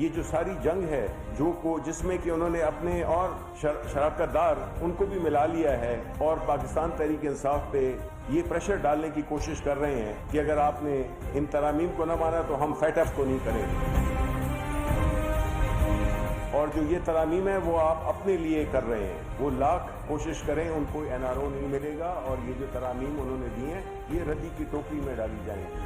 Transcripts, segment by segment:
یہ جو ساری جنگ ہے جس میں کہ انہوں نے اپنے اور شراکت دار ان کو بھی ملا لیا ہے اور پاکستان تحریک انصاف پہ یہ پریشر ڈالنے کی کوشش کر رہے ہیں کہ اگر آپ نے ان ترامیم کو نہ مانا تو ہم فیٹ ایف کو نہیں کریں گے، اور جو یہ ترامیم ہے وہ آپ اپنے لیے کر رہے ہیں، وہ لاکھ کوشش کریں ان کو NRO نہیں ملے گا، اور یہ جو ترامیم انہوں نے دی ہیں یہ ردی کی ٹوکری میں ڈالی جائیں گی۔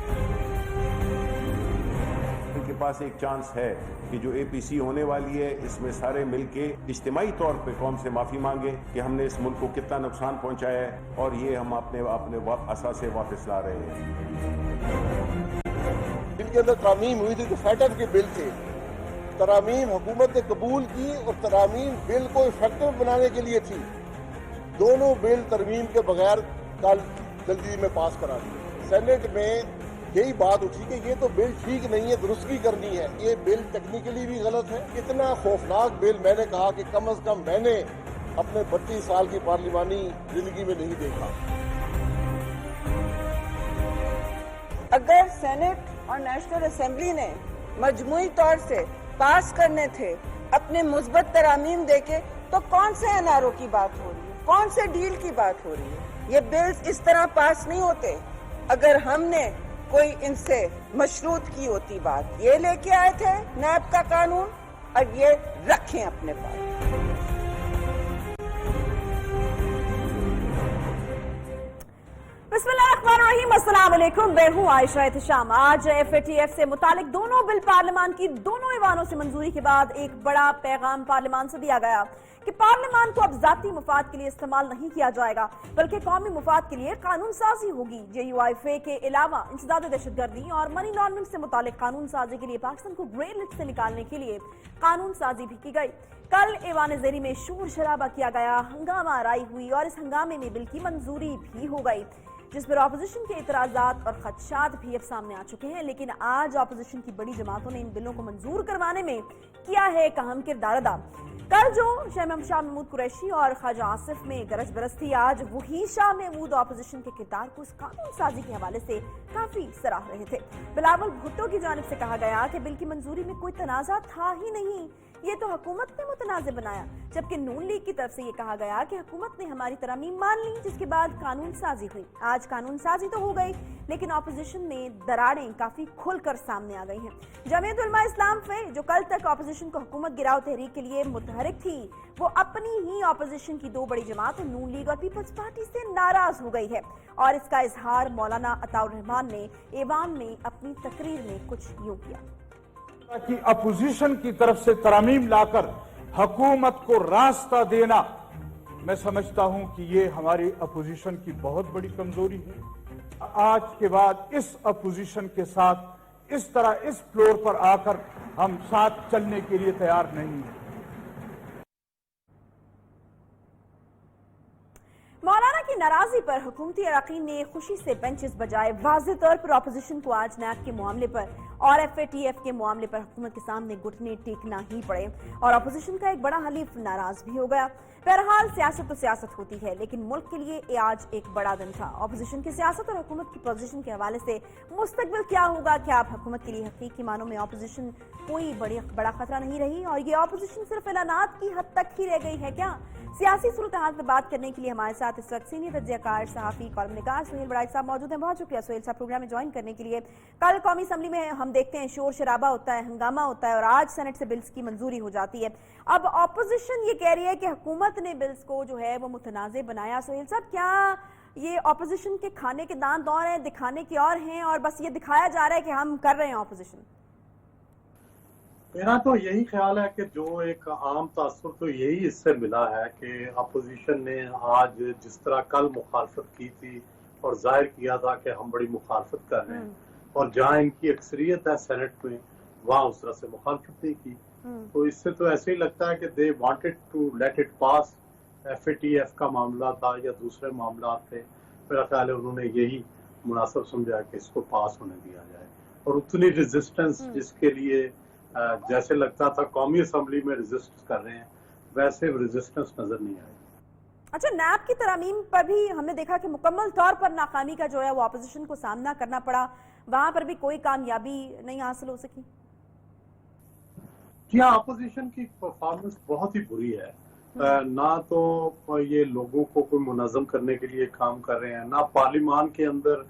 ان کے پاس ایک چانس ہے کہ جو APC ہونے والی ہے اس میں سارے مل کے اجتماعی طور پہ قوم سے معافی مانگے کہ ہم نے اس ملک کو کتنا نقصان پہنچایا ہے، اور یہ ہم اپنے اثاثے واپس لا رہے ہیں۔ بل کے اندر ترامیم ہوئی تھی جو فیٹ ایف کے بل تھے، ترامیم حکومت نے قبول کی اور ترامیم بل کو افیکٹو بنانے کے لیے تھی۔ دونوں بل ترمیم کے بغیر کل جلدی میں پاس کرا دی۔ سینٹ میں یہی بات اٹھی کہ یہ تو بل ٹھیک نہیں ہے، درستگی کرنی ہے، یہ بل ٹیکنیکلی بھی غلط ہے۔ اتنا خوفناک بل میں نے کہا کہ کم از کم میں نے اپنے 32 سال کی پارلیمانی زندگی میں نہیں دیکھا۔ اگر سینٹ اور نیشنل اسمبلی نے مجموعی طور سے پاس کرنے تھے اپنے مثبت ترامیم دے کے، تو کون سے NRO کی بات ہو رہی ہے، کون سے ڈیل کی بات ہو رہی ہے؟ یہ بلز اس طرح پاس نہیں ہوتے اگر ہم نے کوئی ان سے مشروط کی ہوتی بات۔ یہ لے کے آئے تھے نیب کا قانون اور یہ رکھیں اپنے پاس۔ بسم اللہ الرحمن الرحیم، السلام علیکم، میں ہوں عائشہ احتشام۔ آج FATF سے متعلق دونوں بل پارلیمان کی دونوں ایوانوں سے منظوری کے بعد ایک بڑا پیغام پارلیمان سے دیا گیا کہ پارلیمان کو اب ذاتی مفاد کے لیے استعمال نہیں کیا جائے گا بلکہ قومی مفاد کے لیے قانون سازی ہوگی۔ JUIFA کے علاوہ انسداد دہشت گردی اور منی لانڈرنگ سے متعلق قانون سازی کے لیے پاکستان کو گرے لسٹ سے نکالنے کے لیے قانون سازی بھی کی گئی۔ کل ایوان زیری میں شور شرابہ کیا گیا، ہنگامہ آرائی ہوئی اور اس ہنگامے میں بل کی منظوری بھی ہو گئی، جس پر اپوزیشن کے اعتراضات اور خدشات بھی اب سامنے آ چکے ہیں۔ لیکن آج اپوزیشن کی بڑی جماعتوں نے ان بلوں کو منظور کروانے میں کیا ہے ایک اہم کردار ادا۔ کل جو شاہ محمود قریشی اور خواجہ آصف میں گرج برس تھی، آج وہی شاہ محمود اپوزیشن کے کردار کو اس قانون سازی کے حوالے سے کافی سراہ رہے تھے۔ بلاول بھٹو کی جانب سے کہا گیا کہ بل کی منظوری میں کوئی تنازع تھا ہی نہیں، یہ تو حکومت نے متنازع بنایا، جبکہ نون لیگ کی طرف سے یہ کہا گیا کہ حکومت نے ہماری ترامیم مان لی، جس کے بعد قانون سازی ہوئی۔ آج قانون سازی تو ہو گئی لیکن اپوزیشن میں دراڑیں کافی کھل کر سامنے آ گئی ہیں۔ جمعیت علماء اسلام جو کل تک اپوزیشن کو حکومت گراؤ تحریک کے لیے متحرک تھی، وہ اپنی ہی اپوزیشن کی دو بڑی جماعت نون لیگ اور پیپلز پارٹی سے ناراض ہو گئی ہے، اور اس کا اظہار مولانا عطاء الرحمان نے ایوان میں اپنی تقریر میں کچھ یوں کیا کہ اپوزیشن کی طرف سے ترامیم لا کر حکومت کو راستہ دینا، میں سمجھتا ہوں کہ یہ ہماری اپوزیشن کی بہت بڑی کمزوری ہے۔ آج کے بعد اس اپوزیشن کے ساتھ اس طرح اس فلور پر آ کر ہم ساتھ چلنے کے لیے تیار نہیں ہیں۔ مولانا کی ناراضی پر حکومتی اراکین نے خوشی سے بینچز بجائے واضح طور پر اپوزیشن کو آج نیب کے معاملے پر اور FATF کے معاملے پر حکومت کے سامنے گھٹنے ٹیکنا ہی پڑے، اور اپوزیشن کا ایک بڑا حلیف ناراض بھی ہو گیا۔ بہرحال سیاست تو سیاست ہوتی ہے، لیکن ملک کے لیے یہ آج ایک بڑا دن تھا۔ اپوزیشن کی سیاست اور حکومت کی پوزیشن کے حوالے سے مستقبل کیا ہوگا؟ کیا آپ حکومت کے لیے حقیقی معنوں میں اپوزیشن کوئی بڑا خطرہ نہیں رہی، اور یہ اپوزیشن صرف اعلانات کی حد تک ہی رہ گئی ہے کیا؟ سیاسی صورتحال پر بات کرنے کے لیے ہمارے ساتھ اس وقت سینئر تجزیہ کار، صحافی، کالم نگار سہیل بڑائچ صاحب موجود ہیں۔ بہت شکریہ سہیل صاحب پروگرام میں جوائن کرنے کے لیے۔ کل قومی اسمبلی میں ہم دیکھتے ہیں شور شرابہ ہوتا ہے، ہنگامہ ہوتا ہے، اور آج سینٹ سے بلز کی منظوری ہو جاتی ہے۔ اب اپوزیشن یہ کہہ رہی ہے کہ حکومت نے بلز کو جو ہے وہ متنازع بنایا۔ سہیل صاحب، کیا یہ اپوزیشن کے کھانے کے دان دور ہیں، دکھانے کے اور ہیں، اور بس یہ دکھایا جا رہا ہے کہ ہم کر رہے ہیں اپوزیشن؟ میرا تو یہی خیال ہے کہ جو ایک عام تاثر تو یہی اس سے ملا ہے کہ اپوزیشن نے آج جس طرح کل مخالفت کی تھی اور ظاہر کیا تھا کہ ہم بڑی مخالفت کر رہے ہیں، اور جہاں ان کی اکثریت ہے سینٹ میں وہاں اس طرح سے مخالفت نہیں کی، تو اس سے تو ایسے ہی لگتا ہے کہ they wanted to let it pass. FATF کا معاملہ تھا یا دوسرے معاملات تھے، میرا خیال ہے انہوں نے یہی مناسب سمجھا کہ اس کو پاس ہونے دیا جائے، اور اتنی ریزسٹنس جس کے لیے جیسے لگتا تھا قومی اسمبلی میں ریزسٹ کر رہے ہیں، ویسے ریزسٹنس نظر نہیں آئی۔ اچھا، نیب کی ترامیم پر بھی ہم نے دیکھا کہ مکمل طور پر ناکامی کا جو ہے وہ اپوزیشن کو سامنا کرنا پڑا، وہاں پر بھی کوئی کامیابی نہیں حاصل ہو سکی۔ जी हाँ, अपोजिशन की परफॉर्मेंस बहुत ही बुरी है। ना तो ये लोगों को कोई मुनज़्ज़म करने के लिए काम कर रहे हैं, ना पार्लियामान के अंदर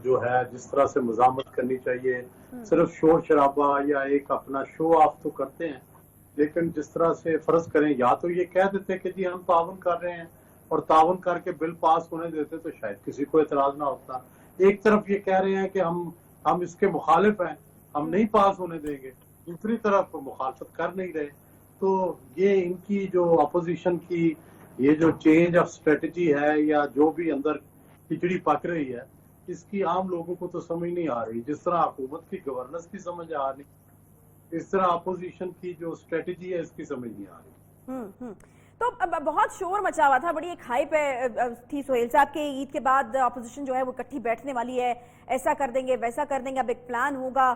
जो है जिस तरह से मज़ामत करनी चाहिए, सिर्फ शोर शराबा या एक अपना शो ऑफ तो करते हैं, लेकिन जिस तरह से फर्ज करें या तो ये कह देते कि जी हम तावन कर रहे हैं और तावन करके बिल पास होने देते तो शायद किसी को एतराज ना होता। एक तरफ ये कह रहे हैं कि हम इसके मुखालिफ हैं, हम नहीं पास होने देंगे, दूसरी तरफ मुखालफत कर नहीं रहे। तो ये इनकी जो अपोजिशन की ये जो चेंज ऑफ स्ट्रेटजी है या जो भी अंदर खिचड़ी पक रही है, इसकी आम लोगों को तो समझ नहीं आ रही। जिस तरह हुकूमत की गवर्नेंस की समझ आ रही, इस तरह अपोजिशन की जो स्ट्रेटजी है इसकी समझ नहीं आ रही। तो बहुत शोर मचा हुआ था, बड़ी एक हाइप थी सोहेल साहब के ईद के बाद अपोजिशन जो है वो इकट्ठी बैठने वाली है, ऐसा कर देंगे वैसा कर देंगे, अब एक प्लान होगा,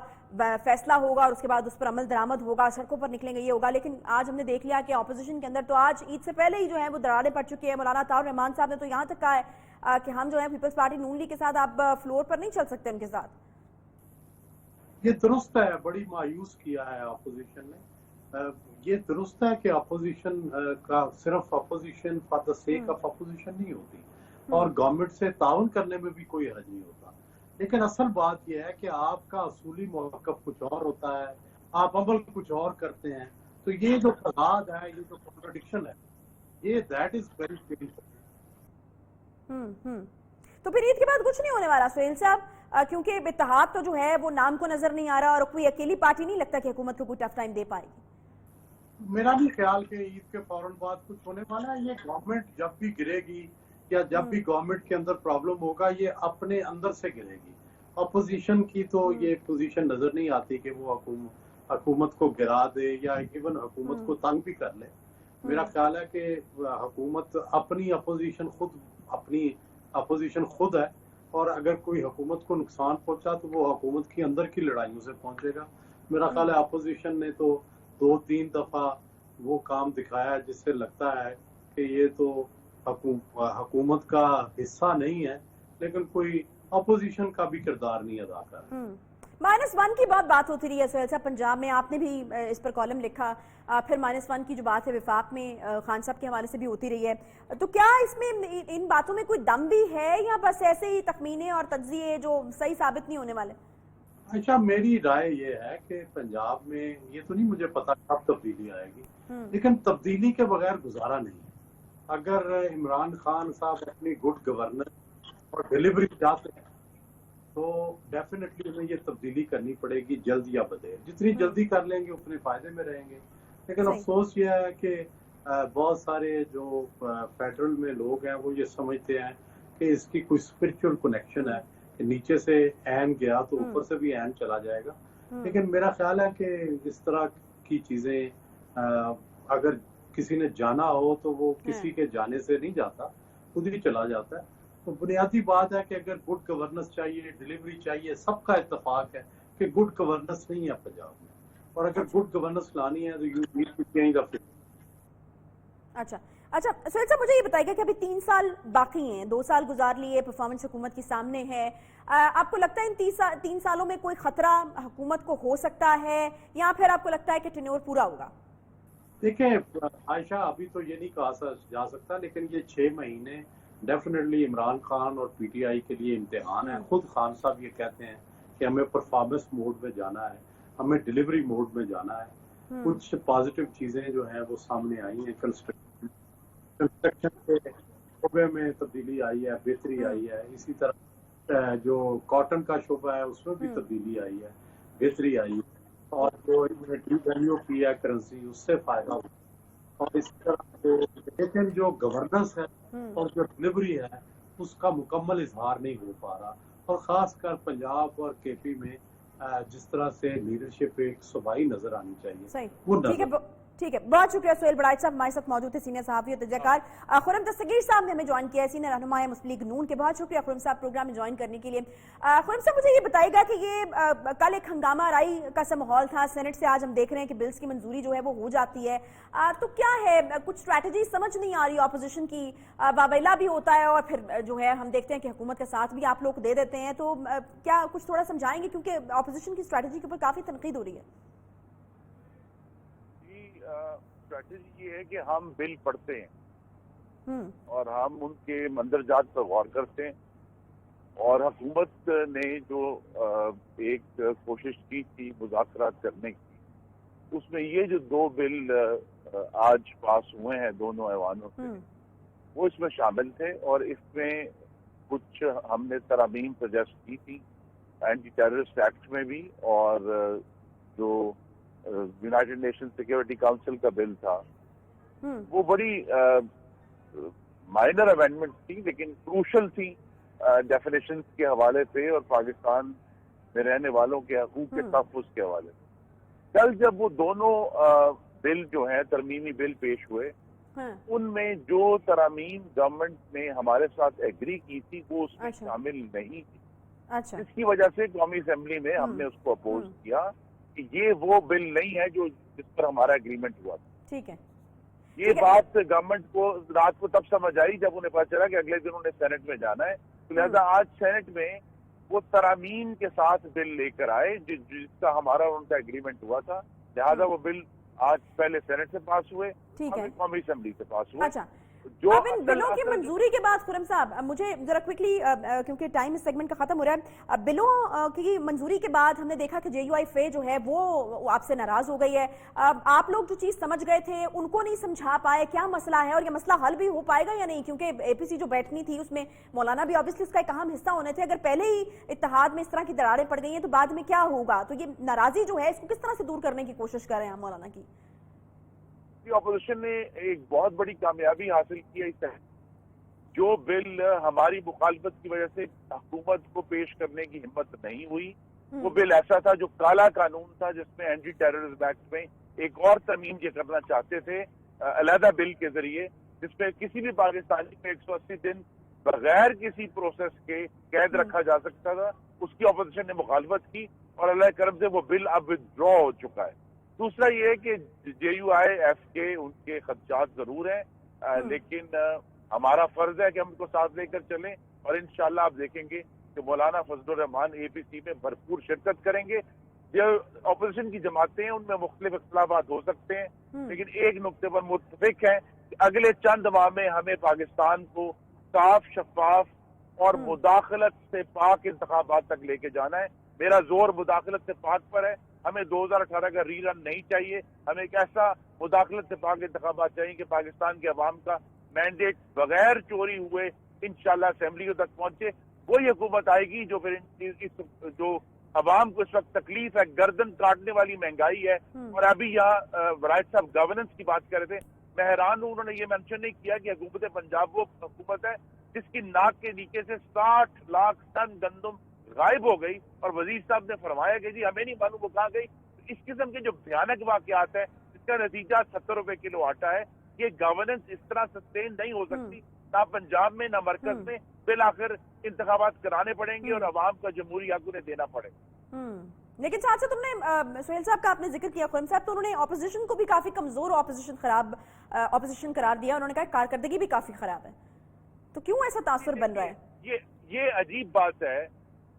फैसला होगा और उसके बाद उस पर अमल दरामद होगा, सड़कों पर निकलेंगे, ये होगा। लेकिन आज हमने देख लिया कि अपोजिशन के अंदर तो आज ईद से पहले ही जो है वो दरारें पड़ चुकी है। मौलाना अताउर रहमान साहब ने तो यहाँ तक कहा है कि हम जो है पीपल्स पार्टी नून लीग के साथ आप फ्लोर पर नहीं चल सकते उनके साथ। ये दुरुस्त है, बड़ी मायूस किया है अपोजिशन ने। ये दुरुस्त है कि अपोजिशन का सिर्फ opposition for the sake of opposition नहीं होती और गवर्नमेंट से ताउन करने में भी कोई हर्ज नहीं होता। लेकिन असल बात यह है कि आपका असूली मौक़िफ़ कुछ और होता है, आप अमल कुछ और करते हैं। तो ये जो तज़ाद है, ये जो कॉन्ट्रडिक्शन है, ये दैट इज वेरी पेनफुल। तो फिर ईद के बाद कुछ नहीं होने वाला सोहेल साहब, क्योंकि इत्तेहाद तो जो है वो नाम को नजर नहीं आ रहा और कोई अकेली पार्टी नहीं लगता कि हुकूमत को कोई टफ टाइम दे पाएगी। मेरा नहीं ख्याल कि ईद के फौरन बाद कुछ होने वाला है। ये गवर्नमेंट जब भी गिरेगी या जब भी गवर्नमेंट के अंदर प्रॉब्लम होगा, ये अपने अंदर से गिरेगी। अपोजिशन की तो ये पोजीशन नजर नहीं आती कि वो हुकूमत को गिरा दे या इवन हुकूमत को तंग भी कर ले। मेरा ख्याल है कि हुकूमत अपनी अपोजिशन खुद है और अगर कोई हुकूमत को नुकसान पहुंचा तो वो हुकूमत की अंदर की लड़ाइयों से पहुंचेगा। मेरा ख्याल है अपोजिशन ने तो 2-3 दफा वो काम दिखाया है जिससे लगता है कि ये तो हुकूमत का हिस्सा नहीं है, लेकिन कोई अपोजिशन का भी किरदार नहीं अदा कर रहा। -1 की बात होती रही है सोहेल साहब, पंजाब में आपने भी इस पर कॉलम लिखा, फिर -1 की जो बात है विफाक में खान साहब के हवाले से भी होती रही है। तो क्या इसमें इन बातों में कोई दम भी है या बस ऐसे ही तखमीने और तज्जिए जो सही साबित नहीं होने वाले? अच्छा, मेरी राय ये है कि पंजाब में ये तो नहीं मुझे पता कब तब्दीली आएगी, लेकिन तब्दीली के बगैर गुजारा नहीं है। अगर इमरान खान साहब अपनी गुड गवर्नेंस और डिलीवरी चाहते हैं तो डेफिनेटली उन्हें ये तब्दीली करनी पड़ेगी, जल्द या बदेर। जितनी जल्दी कर लेंगे उतने फायदे में रहेंगे। लेकिन अफसोस ये है कि बहुत सारे जो फेडरल में लोग हैं वो ये समझते हैं कि इसकी कोई स्पिरिचुअल कनेक्शन है कि नीचे से ऐन गया तो ऊपर से भी ऐन चला जाएगा। लेकिन मेरा ख्याल है कि इस तरह की चीजें अगर किसी ने जाना हो तो वो किसी के जाने से नहीं जाता, खुद ही चला जाता है। तो बुनियादी बात है कि अगर गुड गवर्नेंस चाहिए, डिलीवरी चाहिए, सबका इत्तेफाक है कि गुड गवर्नेंस नहीं है पंजाब में, और अगर गुड गवर्नेंस लानी है तो you need to change the. अच्छा सोहेल साहब, मुझे ये बताइएगा कि अभी 3 साल बाकी हैं, 2 साल गुजार लिए, परफॉर्मेंस हुकूमत के सामने है। आपको लगता है इन 3 सालों में कोई खतरा हुकूमत को हो सकता है या फिर आपको लगता है कि टेन्योर पूरा होगा? देखिए आयशा, अभी तो ये नहीं कहा जा सकता, लेकिन ये 6 महीने डेफिनेटली इमरान खान और पीटीआई के लिए इम्तिहान है। खुद खान साहब ये कहते हैं कि हमें परफॉर्मेंस मोड में जाना है, हमें डिलीवरी मोड में जाना है। कुछ पॉजिटिव चीजें जो हैं वो सामने आई हैं। कंस्ट्रक्शन के शोबे में तब्दीली आई है, बेहतरी आई है। इसी तरह जो कॉटन का शोबा है उसमें भी तब्दीली आई है, बेहतरी आई है। और जो वैल्यू की है करेंसी, उससे फायदा हुआ। और इस तरह लेकिन जो गवर्नेंस है और जो डिलीवरी है उसका मुकम्मल इजहार नहीं हो पा रहा। और खासकर पंजाब और केपी में जिस तरह से लीडरशिप एक सूबाई नजर आनी चाहिए वो नजर। ठीक है, बहुत शुक्रिया सोहेल बड़ाइच साहब हमारे साथ मौजूद थे, सीनियर सहाफ़ी और तजज़ियाकार। खुर्रम दस्तगीर साहब ने हमें ज्वाइन किया है, सीनियर रहनुमा है मुस्लिम लीग नून के। बहुत शुक्रिया खुर्रम साहब प्रोग्राम में ज्वाइन करने के लिए। खुर्रम साहब, मुझे ये बताइएगा कि ये कल एक हंगामा राई का सा माहौल था सेनेट से, आज हम देख रहे हैं कि बिल्स की मंजूरी जो है वो हो जाती है। तो क्या है, कुछ स्ट्रैटेजी समझ नहीं आ रही अपोजिशन की? वावेला भी होता है और फिर जो है हम देखते हैं कि हुकूमत का साथ भी आप लोग दे देते हैं। तो क्या कुछ थोड़ा समझाएंगे, क्योंकि अपोजिशन की स्ट्रैटेजी के ऊपर काफ़ी तनकीद हो रही है? اسٹریٹجی یہ ہے کہ ہم بل پڑھتے ہیں اور ہم ان کے مندرجات پر غور کرتے ہیں، اور حکومت نے جو ایک کوشش کی تھی مذاکرات کرنے کی، اس میں یہ جو 2 بل آج پاس ہوئے ہیں دونوں ایوانوں سے، وہ اس میں شامل تھے، اور اس میں کچھ ہم نے ترامیم سجیسٹ کی تھی اینٹی ٹیررسٹ ایکٹ میں بھی، اور جو یونائیٹڈ نیشن سیکیورٹی کاؤنسل کا بل تھا وہ بڑی مائنر امینڈمنٹ تھی لیکن کروشل تھی ڈیفینیشنز کے حوالے سے اور پاکستان میں رہنے والوں کے حقوق کے تحفظ کے حوالے سے۔ کل جب وہ دونوں بل جو ہیں ترمیمی بل پیش ہوئے، ان میں جو ترامیم گورنمنٹ نے ہمارے ساتھ ایگری کی تھی وہ اس میں شامل نہیں تھی، اس کی وجہ سے قومی اسمبلی میں ہم نے اس کو اپوز کیا کہ یہ وہ بل نہیں ہے جس پر ہمارا ایگریمنٹ ہوا تھا۔ ٹھیک ہے، یہ بات گورنمنٹ کو رات کو تب سمجھ آئی جب انہیں پتا چلا کہ اگلے دن انہیں سینٹ میں جانا ہے، لہذا آج سینٹ میں وہ ترامیم کے ساتھ بل لے کر آئے جس کا ہمارا ان کا ایگریمنٹ ہوا تھا، لہذا وہ بل آج پہلے سینٹ سے پاس ہوئے، قومی اسمبلی سے پاس ہوئے۔ اچھا، اب ان بلوں کی منظوری کے بعد خرم صاحب مجھے ذرا کوئکلی، کیونکہ ٹائم اس سیگمنٹ کا ختم ہو رہا ہے، بلوں کی منظوری کے بعد ہم نے دیکھا کہ JUI جو ہے وہ آپ سے ناراض ہو گئی ہے، آپ لوگ جو چیز سمجھ گئے تھے ان کو نہیں سمجھا پائے، کیا مسئلہ ہے اور یہ مسئلہ حل بھی ہو پائے گا یا نہیں؟ کیونکہ APC جو بیٹھنی تھی اس میں مولانا بھی obviously اس کا ایک اہم حصہ ہونے تھے، اگر پہلے ہی اتحاد میں اس طرح کی دراڑیں پڑ گئی ہیں تو بعد میں کیا ہوگا؟ تو یہ ناراضی جو ہے اس کو کس طرح سے دور کرنے کی کوشش کر رہے ہیں مولانا کی؟ اپوزیشن نے ایک بہت بڑی کامیابی حاصل کی ہے، جو بل ہماری مخالفت کی وجہ سے حکومت کو پیش کرنے کی ہمت نہیں ہوئی، وہ بل ایسا تھا جو کالا قانون تھا جس میں اینٹی ٹیررزم ایکٹ میں ایک اور ترمیم یہ کرنا چاہتے تھے علیحدہ بل کے ذریعے، جس میں کسی بھی پاکستانی میں 180 دن بغیر کسی پروسیس کے قید رکھا جا سکتا تھا۔ اس کی اپوزیشن نے مخالفت کی اور اللہ کرم سے وہ بل اب ودرا ہو چکا ہے۔ دوسرا یہ ہے کہ JUI کے ان کے خدشات ضرور ہیں، لیکن ہمارا فرض ہے کہ ہم ان کو ساتھ لے کر چلیں، اور انشاءاللہ آپ دیکھیں گے کہ مولانا فضل الرحمان APC میں بھرپور شرکت کریں گے۔ جو اپوزیشن کی جماعتیں ہیں ان میں مختلف اختلافات ہو سکتے ہیں، لیکن ایک نقطے پر متفق ہیں کہ اگلے چند ماہ میں ہمیں پاکستان کو صاف، شفاف اور مداخلت سے پاک انتخابات تک لے کے جانا ہے۔ میرا زور مداخلت سے پاک پر ہے، ہمیں 2018 کا ری رن نہیں چاہیے، ہمیں ایک ایسا مداخلت سے پاک انتخابات چاہیے کہ پاکستان کے عوام کا مینڈیٹ بغیر چوری ہوئے انشاءاللہ اسمبلیوں تک پہنچے۔ وہی حکومت آئے گی جو پھر جو عوام کو اس وقت تکلیف ہے، گردن کاٹنے والی مہنگائی ہے، اور ابھی یہاں رائٹ صاحب گورننس کی بات کر رہے تھے، میں حیران ہوں انہوں نے یہ مینشن نہیں کیا کہ حکومت پنجاب وہ حکومت ہے جس کی ناک کے نیچے سے 60 لاکھ ٹن گندم غائب ہو گئی، اور وزیر صاحب نے فرمایا کہ جی ہمیں نہیں معلوم وہ کہاں گئی۔ اس قسم کے جو بھیانک واقعات ہیں جس کا نتیجہ 70 روپے کلو آٹا ہے، یہ گورننس اس طرح سسٹین نہیں ہو سکتی، نہ پنجاب میں نہ مرکز میں، بالآخر انتخابات کرانے پڑیں گے اور عوام کا جمہوری حق انہیں دینا پڑے گا۔ لیکن ساتھ ساتھ تم نے سہیل صاحب کا آپ نے ذکر کیا، خرم صاحب، تو انہوں نے اپوزیشن کو بھی کافی کمزور خراب اپوزیشن قرار دیا، انہوں نے کہا کارکردگی بھی کافی خراب ہے، تو کیوں ایسا تاثر بن رہا ہے؟ یہ عجیب بات ہے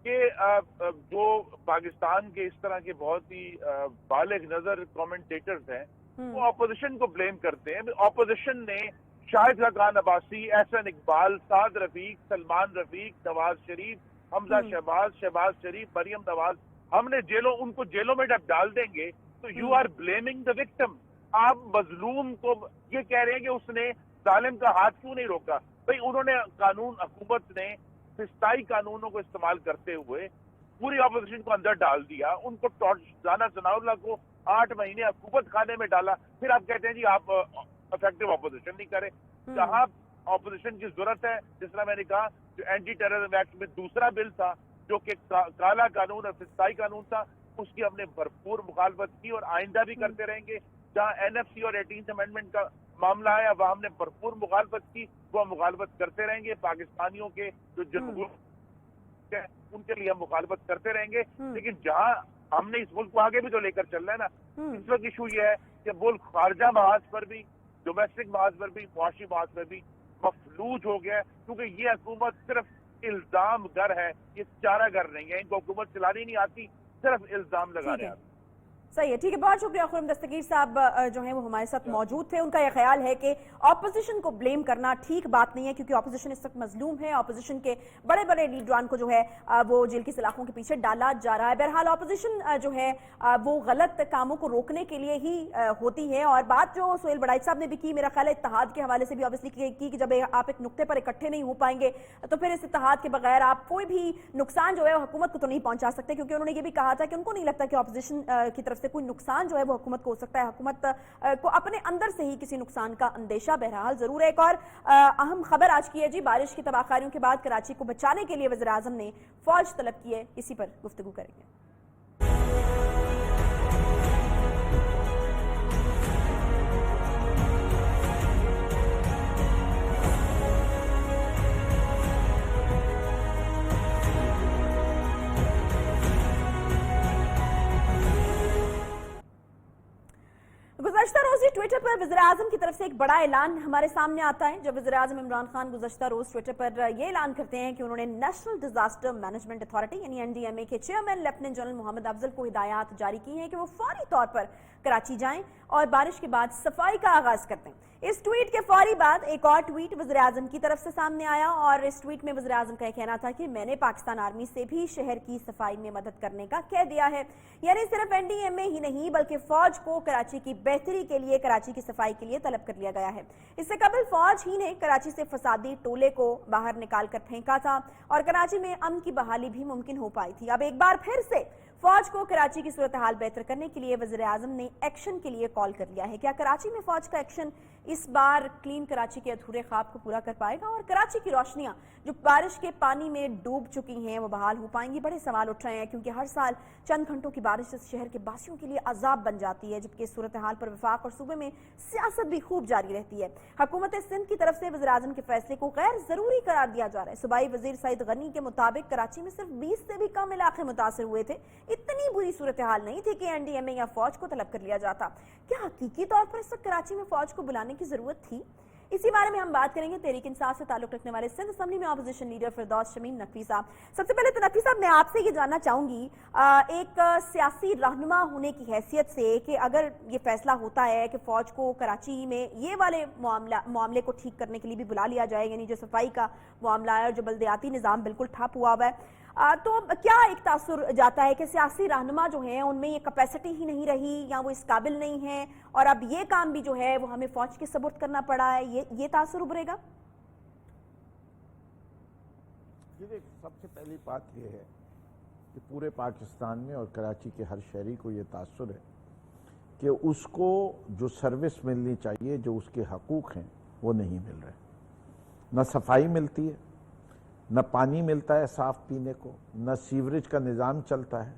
کہ جو پاکستان کے اس طرح کے بہت ہی بالغ نظر کامنٹیٹرز ہیں وہ اپوزیشن کو بلیم کرتے ہیں۔ اپوزیشن نے شاہد خاقان عباسی، احسن اقبال، سعد رفیق، سلمان رفیق، نواز شریف، حمزہ شہباز شریف، مریم نواز، ہم نے ان کو جیلوں میں جب ڈال دیں گے تو you are blaming the victim. آپ مظلوم کو یہ کہہ رہے ہیں کہ اس نے ظالم کا ہاتھ کیوں نہیں روکا؟ بھئی انہوں نے حکومت نے فسطائی قانونوں کو استعمال کرتے ہوئے پوری اپوزیشن کو اندر ڈال دیا، ان کو رانا ثناء اللہ کو 8 مہینے حکومت خانے میں ڈالا، پھر آپ کہتے ہیں جی آپ افیکٹو اپوزیشن نہیں کرے۔ جہاں اپوزیشن کی ضرورت ہے، جس طرح میں نے کہا جو اینٹی ٹیررزم ایکٹ میں دوسرا بل تھا جو کہ کالا قانون اور فسطائی قانون تھا، اس کی ہم نے بھرپور مخالفت کی اور آئندہ بھی کرتے رہیں گے۔ جہاں NFC اور 18th امینڈمنٹ کا معاملہ ہے وہ ہم نے بھرپور مخالفت کی، وہ مخالفت کرتے رہیں گے۔ پاکستانیوں کے جو جمہور ان کے لیے ہم مخالفت کرتے رہیں گے، لیکن جہاں ہم نے اس ملک کو آگے بھی تو لے کر چلنا ہے نا۔ اس وقت ایشو یہ ہے کہ ملک خارجہ محاذ پر بھی، ڈومیسٹک محاذ پر بھی، معاشی محاذ پر بھی مفلوج ہو گیا ہے، کیونکہ یہ حکومت صرف الزام گر ہے، یہ چارہ گر نہیں ہے، ان کو حکومت چلانی نہیں آتی، صرف الزام لگانے آتے۔ सही है, ठीक है, बहुत शुक्रिया खुर्रम दस्तगीर साहब जो हैं वो हमारे साथ मौजूद थे। उनका यह ख्याल है कि ऑपोजिशन को ब्लेम करना ठीक बात नहीं है, क्योंकि ऑपोजिशन इस वक्त मजलूम है। ऑपोजिशन के बड़े बड़े लीडरान को जो है वो जेल की सलाखों के पीछे डाला जा रहा है। बहरहाल ऑपोजिशन जो है वो गलत कामों को रोकने के लिए ही होती है। और बात जो सुहेल बड़ाइच साहब ने भी की, मेरा ख्याल है इत्तेहाद के हवाले से भी ऑब्वियसली की कि जब आप एक नुक्ते पर इकट्ठे नहीं हो पाएंगे तो फिर इस इत्तेहाद के बगैर आप कोई भी नुकसान जो है हुकूमत को तो नहीं पहुंचा सकते, क्योंकि उन्होंने ये भी कहा था कि उनको नहीं लगता कि ऑपोजिशन की तरफ से कोई नुकसान जो है वो हुकूमत को हो सकता है। हुकूमत को अपने अंदर से ही किसी नुकसान का अंदेशा बहरहाल जरूर है। एक और अहम खबर आज की है जी, बारिश की तबाहकारियों के बाद कराची को बचाने के लिए वज़ीर आज़म ने फौज तलब की है। इसी पर गुफ्तगू करेंगे। गुज़श्ता रोज ही ट्विटर पर वज़ीर आज़म की तरफ से एक बड़ा ऐलान हमारे सामने आता है, जब वज़ीर आज़म इमरान खान गुज़श्ता रोज ट्विटर पर यह ऐलान करते हैं कि उन्होंने नेशनल डिजास्टर मैनेजमेंट अथॉरिटी यानी एनडीएमए के chairman lieutenant general Mohammad Afzal को हिदायत जारी की हैं कि वो फौरी तौर पर कराची जाएं और बारिश के बाद सफाई का आगाज करते हैं। इस ट्वीट के फौरी बाद एक और ट्वीट वज़ीर आज़म की तरफ से सामने आया और इस ट्वीट में वज़ीर आज़म का यह कहना था कि मैंने पाकिस्तान आर्मी से भी शहर की सफाई में मदद करने का कह दिया है। यानी सिर्फ एनडीएमए ही नहीं बल्कि फौज को कराची की बेहतरी के लिए, कराची की सफाई के लिए तलब कर लिया गया है। इससे कबल फौज ही ने कराची से फसादी टोले को बाहर निकाल कर फेंका था और कराची में अमन की बहाली भी मुमकिन हो पाई थी। अब एक बार फिर से फौज को कराची की सूरत हाल बेहतर करने के लिए वज़ीर आज़म ने एक्शन के लिए कॉल कर लिया है। क्या कराची में फौज का एक्शन इस बार क्लीन कराची के अधूरे ख्वाब को पूरा कर पाएगा और कराची की रोशनियां जो बारिश के पानी में डूब चुकी हैं वो बहाल हो पाएंगी? बड़े सवाल उठ रहे हैं, क्योंकि हर साल चंद घंटों की बारिश इस शहर के बासियों के लिए अजाब बन जाती है, जबकि सूरत हाल पर वफाक और सूबे में सियासत भी खूब जारी रहती है। हुकूमत सिंध की तरफ से वज़ीर आज़म के फैसले को गैर जरूरी करार दिया जा रहा है। सूबाई वजीर सईद गनी के मुताबिक कराची में सिर्फ 20 से भी कम इलाके मुतासर हुए थे। इतनी बुरी सूरत हाल नहीं थी कि एनडीएमए या फौज को तलब कर लिया जाता। क्या हकीकी तौर पर इस वक्त कराची में फौज को बुलाने की जरूरत थी? इसी बारे में हम बात करेंगे तहरीक इंसाफ से ताल्लुक रखने वाले सिंध असेंबली में अपोजिशन लीडर फिरदौस शमीम नकवी साहब। सबसे पहले तो नकवी साहब मैं आपसे ये जानना चाहूंगी एक सियासी रहनुमा होने की हैसियत से कि अगर ये फैसला होता है कि फौज को कराची में ये वाले मामले को ठीक करने के लिए भी बुला लिया जाए, यानी जो सफाई का मामला है और जो बल्दियाती निज़ाम बिल्कुल ठप हुआ हुआ है, तो क्या एक तासुर जाता है कि सियासी रहनुमा जो है उनमें ये कैपेसिटी ही नहीं रही या वो इस काबिल नहीं है और अब ये काम भी जो है वो हमें फौज के सपुर्द करना पड़ा है, ये तासुर उभरेगा? सबसे पहली बात यह है कि पूरे पाकिस्तान में और कराची के हर शहरी को ये तासुर है कि उसको जो सर्विस मिलनी चाहिए, जो उसके हकूक़ हैं, वो नहीं मिल रहे। न सफाई मिलती है, न पानी मिलता है साफ़ पीने को, न सीवरेज का निज़ाम चलता है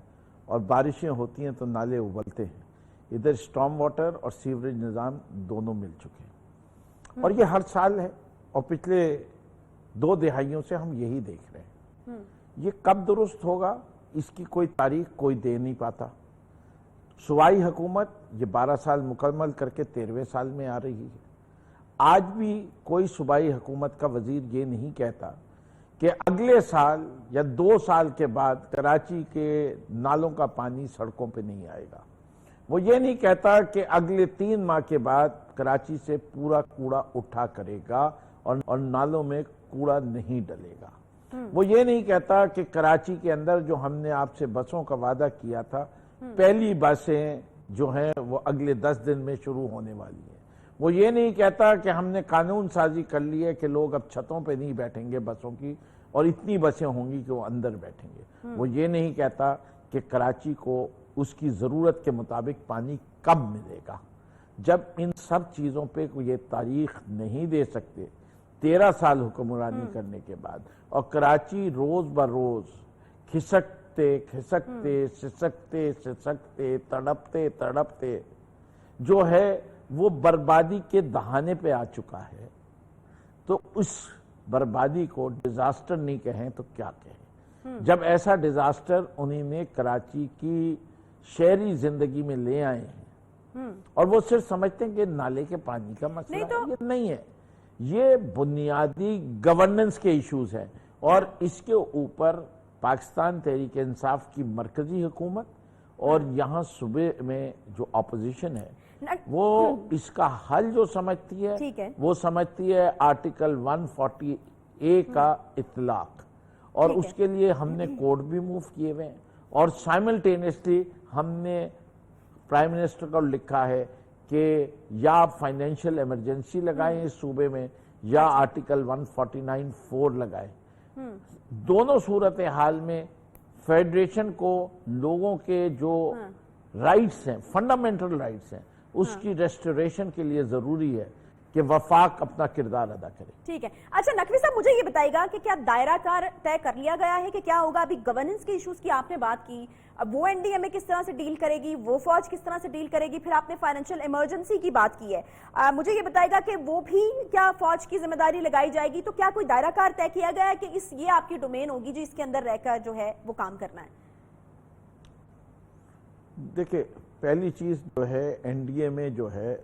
और बारिशें होती हैं तो नाले उबलते हैं। इधर स्टॉर्म वाटर और सीवरेज निज़ाम दोनों मिल चुके हैं और ये हर साल है और पिछले 2 दहाइयों से हम यही देख रहे हैं। ये कब दुरुस्त होगा इसकी कोई तारीख कोई दे नहीं पाता। सूबाई हुकूमत ये 12 साल मुकम्मल करके 13वें साल में आ रही है। आज भी कोई सूबाई हुकूमत का वजीर ये नहीं कहता कि अगले साल या 2 साल के बाद कराची के नालों का पानी सड़कों पे नहीं आएगा। वो ये नहीं कहता कि अगले 3 माह के बाद कराची से पूरा कूड़ा उठा करेगा और नालों में कूड़ा नहीं डलेगा। वो ये नहीं कहता कि कराची के अंदर जो हमने आपसे बसों का वादा किया था, पहली बसें जो हैं वो अगले 10 दिन में शुरू होने वाली है। वो ये नहीं कहता कि हमने कानून साजी कर ली है कि लोग अब छतों पे नहीं बैठेंगे बसों की और इतनी बसें होंगी कि वो अंदर बैठेंगे। वो ये नहीं कहता कि कराची को उसकी ज़रूरत के मुताबिक पानी कब मिलेगा। जब इन सब चीज़ों पे ये तारीख नहीं दे सकते 13 साल हुक्मरानी करने के बाद, और कराची रोज़ ब रोज़ खिसकते खिसकते सिसकते सिसकते तड़पते तड़पते जो है वो बर्बादी के दहाने पे आ चुका है, तो उस बर्बादी को डिजास्टर नहीं कहें तो क्या कहें। जब ऐसा डिजास्टर उन्हीं ने कराची की शहरी जिंदगी में ले आए हैं और वो सिर्फ समझते हैं कि नाले के पानी का मसला ये नहीं है, ये बुनियादी गवर्नेंस के इश्यूज हैं और इसके ऊपर पाकिस्तान तहरीक इंसाफ की मरकजी हुकूमत اور یہاں صوبے میں جو اپوزیشن ہے وہ اس کا حل جو سمجھتی ہے وہ سمجھتی ہے آرٹیکل 140A کا اطلاق، اور اس کے لیے ہم نے کوڈ بھی موو کیے ہوئے ہیں، اور سائملٹینیسلی ہم نے پرائم منسٹر کو لکھا ہے کہ یا آپ فائنینشیل ایمرجنسی لگائیں اس صوبے میں یا آرٹیکل 149(4) لگائیں۔ دونوں صورتحال میں فیڈریشن کو لوگوں کے جو رائٹس ہیں، فنڈامنٹل رائٹس ہیں، اس کی ریسٹوریشن کے لیے ضروری ہے کہ وفاق اپنا کردار ادا کرے۔ ٹھیک ہے، اچھا نقوی صاحب مجھے یہ بتائیے گا کہ کیا دائرہ کار طے کر لیا گیا ہے کہ کیا ہوگا؟ ابھی گورننس کے ایشوز کی آپ نے بات کی، اب وہ NDMA کس طرح سے ڈیل کرے گی، وہ فوج کس طرح سے ڈیل کرے گی، پھر آپ نے فائنینشیل ایمرجنسی کی بات کی ہے، مجھے یہ بتائے گا کہ وہ بھی کیا فوج کی ذمہ داری لگائی جائے گی؟ تو کیا کوئی دائرہ کار طے کیا گیا ہے کہ یہ آپ کی ڈومین ہوگی جس کے اندر رہ کر جو ہے وہ کام کرنا ہے؟ دیکھیں، پہلی چیز جو ہے NDMA جو ہے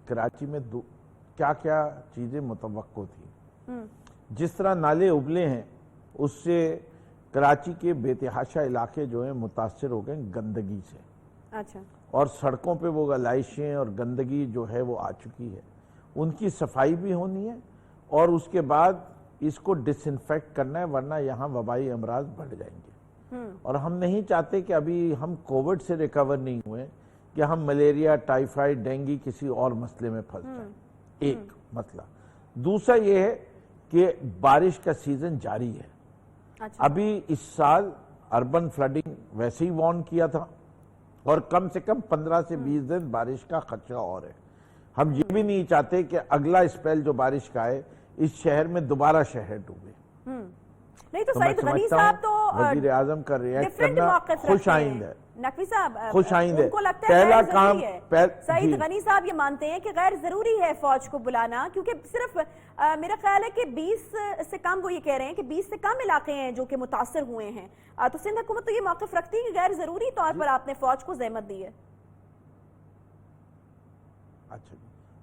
کراچی میں کیا کیا چیزیں متوقع تھی۔ جس طرح نالے ابلے ہیں اس سے کراچی کے بے تحاشا علاقے جو ہیں متاثر ہو گئے گندگی سے، اچھا، اور سڑکوں پہ وہ گلائشیں اور گندگی جو ہے وہ آ چکی ہے، ان کی صفائی بھی ہونی ہے اور اس کے بعد اس کو ڈس انفیکٹ کرنا ہے، ورنہ یہاں وبائی امراض بڑھ جائیں گے۔ اور ہم نہیں چاہتے کہ ابھی ہم کووڈ سے ریکور نہیں ہوئے کہ ہم ملیریا، ٹائیفائڈ، ڈینگی کسی اور مسئلے میں پھنس جائیں، ایک مسئلہ۔ دوسرا یہ ہے کہ بارش کا سیزن جاری ہے، ابھی اس سال اربن فلڈنگ ویسے ہی وارن کیا تھا، اور کم سے کم 15 سے 20 دن بارش کا خدشہ اور ہے۔ ہم یہ بھی نہیں چاہتے کہ اگلا اسپیل جو بارش کا ہے اس شہر میں دوبارہ شہر ڈوبے۔ نہیں تو سعید غنی صاحب تو وزیر اعظم کا ریئیکٹ کرنا خوش آئند ہے، نقوی صاحب خوش آئند ہے۔ ان کو لگتا ہے پہلا غیر کام ضروری ہے، سعید غنی صاحب یہ مانتے ہیں کہ غیر ضروری ہے فوج کو بلانا، کیونکہ صرف میرا خیال ہے کہ 20 سے کم، وہ یہ کہہ رہے ہیں کہ 20 سے کم علاقے ہیں جو کہ متاثر ہوئے ہیں، تو سندھ حکومت تو یہ موقف رکھتی ہے کہ غیر ضروری طور پر آپ نے فوج کو زحمت دی ہے۔ اچھا،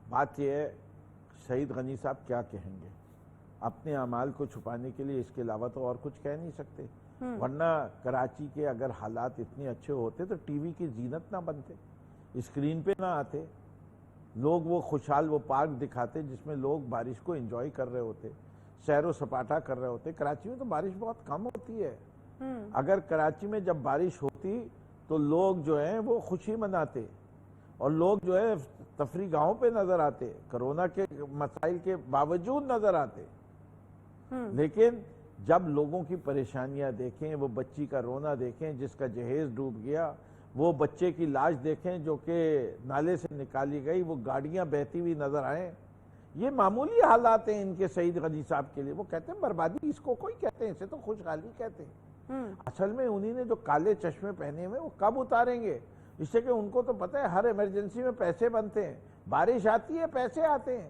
بات یہ ہے سعید غنی صاحب کیا کہیں گے؟ اپنے اعمال کو چھپانے کے لیے اس کے علاوہ تو اور کچھ کہہ نہیں سکتے، ورنہ کراچی کے اگر حالات اتنے اچھے ہوتے تو ٹی وی کی زینت نہ بنتے، اسکرین پہ نہ آتے، لوگ وہ خوشحال وہ پارک دکھاتے جس میں لوگ بارش کو انجوائے کر رہے ہوتے، سیر و سپاٹا کر رہے ہوتے۔ کراچی میں تو بارش بہت کم ہوتی ہے، اگر کراچی میں جب بارش ہوتی تو لوگ جو ہیں وہ خوشی مناتے، اور لوگ جو ہے تفریح گاہوں پہ نظر آتے، کرونا کے مسائل کے باوجود نظر آتے۔ لیکن جب لوگوں کی پریشانیاں دیکھیں، وہ بچی کا رونا دیکھیں جس کا جہیز ڈوب گیا، وہ بچے کی لاش دیکھیں جو کہ نالے سے نکالی گئی، وہ گاڑیاں بہتی ہوئی نظر آئیں، یہ معمولی حالات ہیں ان کے سعید غنی صاحب کے لیے۔ وہ کہتے ہیں بربادی اس کو کوئی کہتے ہیں، اسے تو خوشحالی کہتے ہیں۔ اصل میں انہی نے جو کالے چشمے پہنے ہوئے وہ کب اتاریں گے؟ اس سے کہ ان کو تو پتہ ہے ہر ایمرجنسی میں پیسے بنتے ہیں، بارش آتی ہے پیسے آتے ہیں۔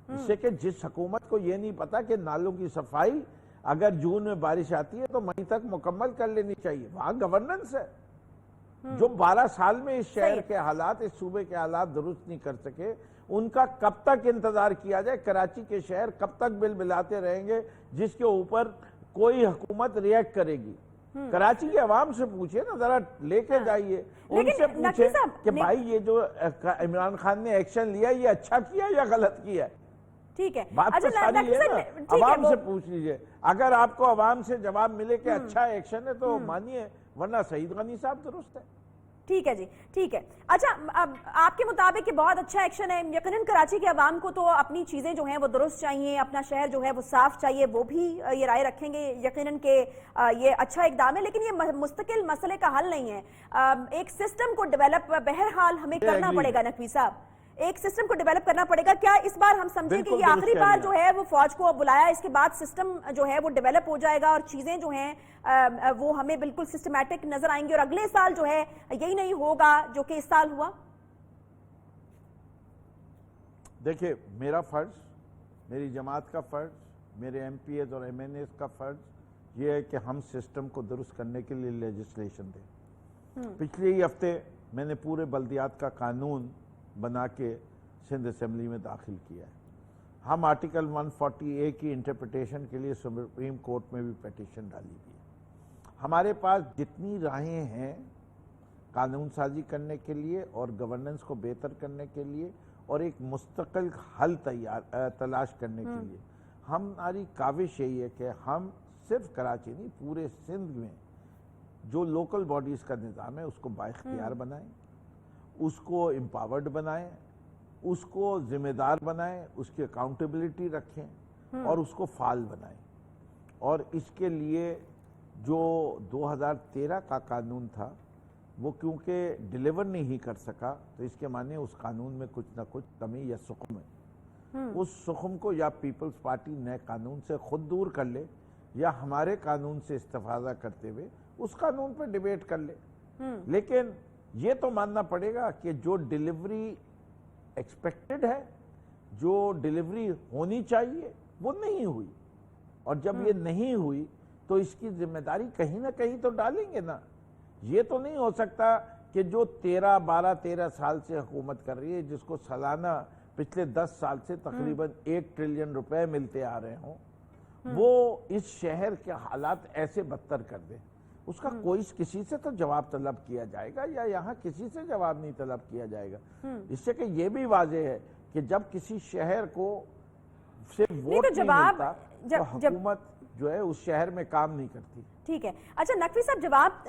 اس سے کہ جس حکومت کو یہ نہیں پتا کہ نالوں کی صفائی اگر جون میں بارش آتی ہے تو مئی تک مکمل کر لینی چاہیے، وہاں گورننس ہے۔ جو 12 سال میں اس شہر کے حالات، اس صوبے کے حالات درست نہیں کر سکے، ان کا کب تک انتظار کیا جائے؟ کراچی کے شہر کب تک بل بلاتے رہیں گے جس کے اوپر کوئی حکومت ریئیکٹ کرے گی؟ کراچی کے عوام سے پوچھیں نا، ذرا لے کے جائیے ان سے پوچھیں کہ بھائی یہ جو عمران خان نے ایکشن لیا یہ اچھا کیا یا غلط کیا؟ ٹھیک ہے، بات تو ساری ہے نا، عوام سے پوچھ لیجئے۔ اگر آپ کو عوام سے جواب ملے کہ اچھا ایکشن ہے تو مانیے، ورنہ سعید غنی صاحب درست ہے۔ ٹھیک ہے جی، ٹھیک ہے۔ اچھا، اب آپ کے مطابق یہ بہت اچھا ایکشن ہے، یقیناً کراچی کے عوام کو تو اپنی چیزیں جو ہیں وہ درست چاہیے، اپنا شہر جو ہے وہ صاف چاہیے، وہ بھی یہ رائے رکھیں گے یقیناً کہ یہ اچھا اقدام ہے، لیکن یہ مستقل مسئلے کا حل نہیں ہے۔ ایک سسٹم کو ڈیولپ بہرحال ہمیں کرنا پڑے گا نقوی صاحب، ایک سسٹم کو ڈیولپ کرنا پڑے گا۔ کیا اس بار ہم سمجھیں کہ یہ آخری بار جو ہے وہ فوج کو بلایا، اس کے بعد سسٹم جو ہے وہ ڈیولپ ہو جائے گا اور چیزیں جو ہیں وہ ہمیں بالکل سسٹمیٹک نظر آئیں گی، اور اگلے سال جو ہے یہی نہیں ہوگا جو کہ اس سال ہوا؟ دیکھیں، میرا فرض، میری جماعت کا فرض، میرے ایم پی ایز اور ایم این ایز کا فرض یہ ہے کہ ہم سسٹم کو درست کرنے کے لیے لیجسلیشن دیں۔ پچھلے ہی ہفتے میں نے پورے بلدیات کا قانون بنا کے سندھ اسمبلی میں داخل کیا ہے۔ ہم آرٹیکل 140A کی انٹرپریٹیشن کے لیے سپریم کورٹ میں بھی پیٹیشن ڈالی گئی ہے۔ ہمارے پاس جتنی راہیں ہیں कानून साजी करने के लिए और गवर्नेंस को बेहतर करने के लिए और एक मुस्तकिल हल तलाश करने के लिए हमारी काविश यही है कि हम सिर्फ कराची नहीं पूरे सिंध में जो लोकल बॉडीज़ का निज़ाम है उसको बाइख्तियार बनाएं, उसको एम्पावर्ड बनाएं, उसको जिम्मेदार बनाएं, उसकी अकाउंटेबिलिटी रखें और उसको फाल बनाएं। और इसके लिए जो 2013 का कानून था वो क्योंकि डिलीवर नहीं कर सका तो इसके माने उस कानून में कुछ ना कुछ कमी या सुखम है। उस सुखम को या पीपल्स पार्टी नए कानून से खुद दूर कर ले या हमारे कानून से इस्तेफादा करते हुए उस कानून पर डिबेट कर ले। लेकिन ये तो मानना पड़ेगा कि जो डिलीवरी एक्सपेक्टेड है, जो डिलीवरी होनी चाहिए वो नहीं हुई, और जब ये नहीं हुई तो इसकी जिम्मेदारी कहीं ना कहीं तो डालेंगे ना। ये तो नहीं हो सकता कि जो 12-13 साल से हुकूमत कर रही है, जिसको सालाना पिछले 10 साल से तकरीबन 1 ट्रिलियन रुपए मिलते आ रहे हों, वो इस शहर के हालात ऐसे बदतर कर दे। उसका कोई किसी से तो जवाब तलब किया जाएगा या यहाँ किसी से जवाब नहीं तलब किया जाएगा। इससे कि ये भी वाज़ेह है कि जब किसी शहर को से वोट नहीं मिलता तो हुकूमत जो है उस शहर में काम नहीं करती। ठीक है, अच्छा नकवी साहब, जवाब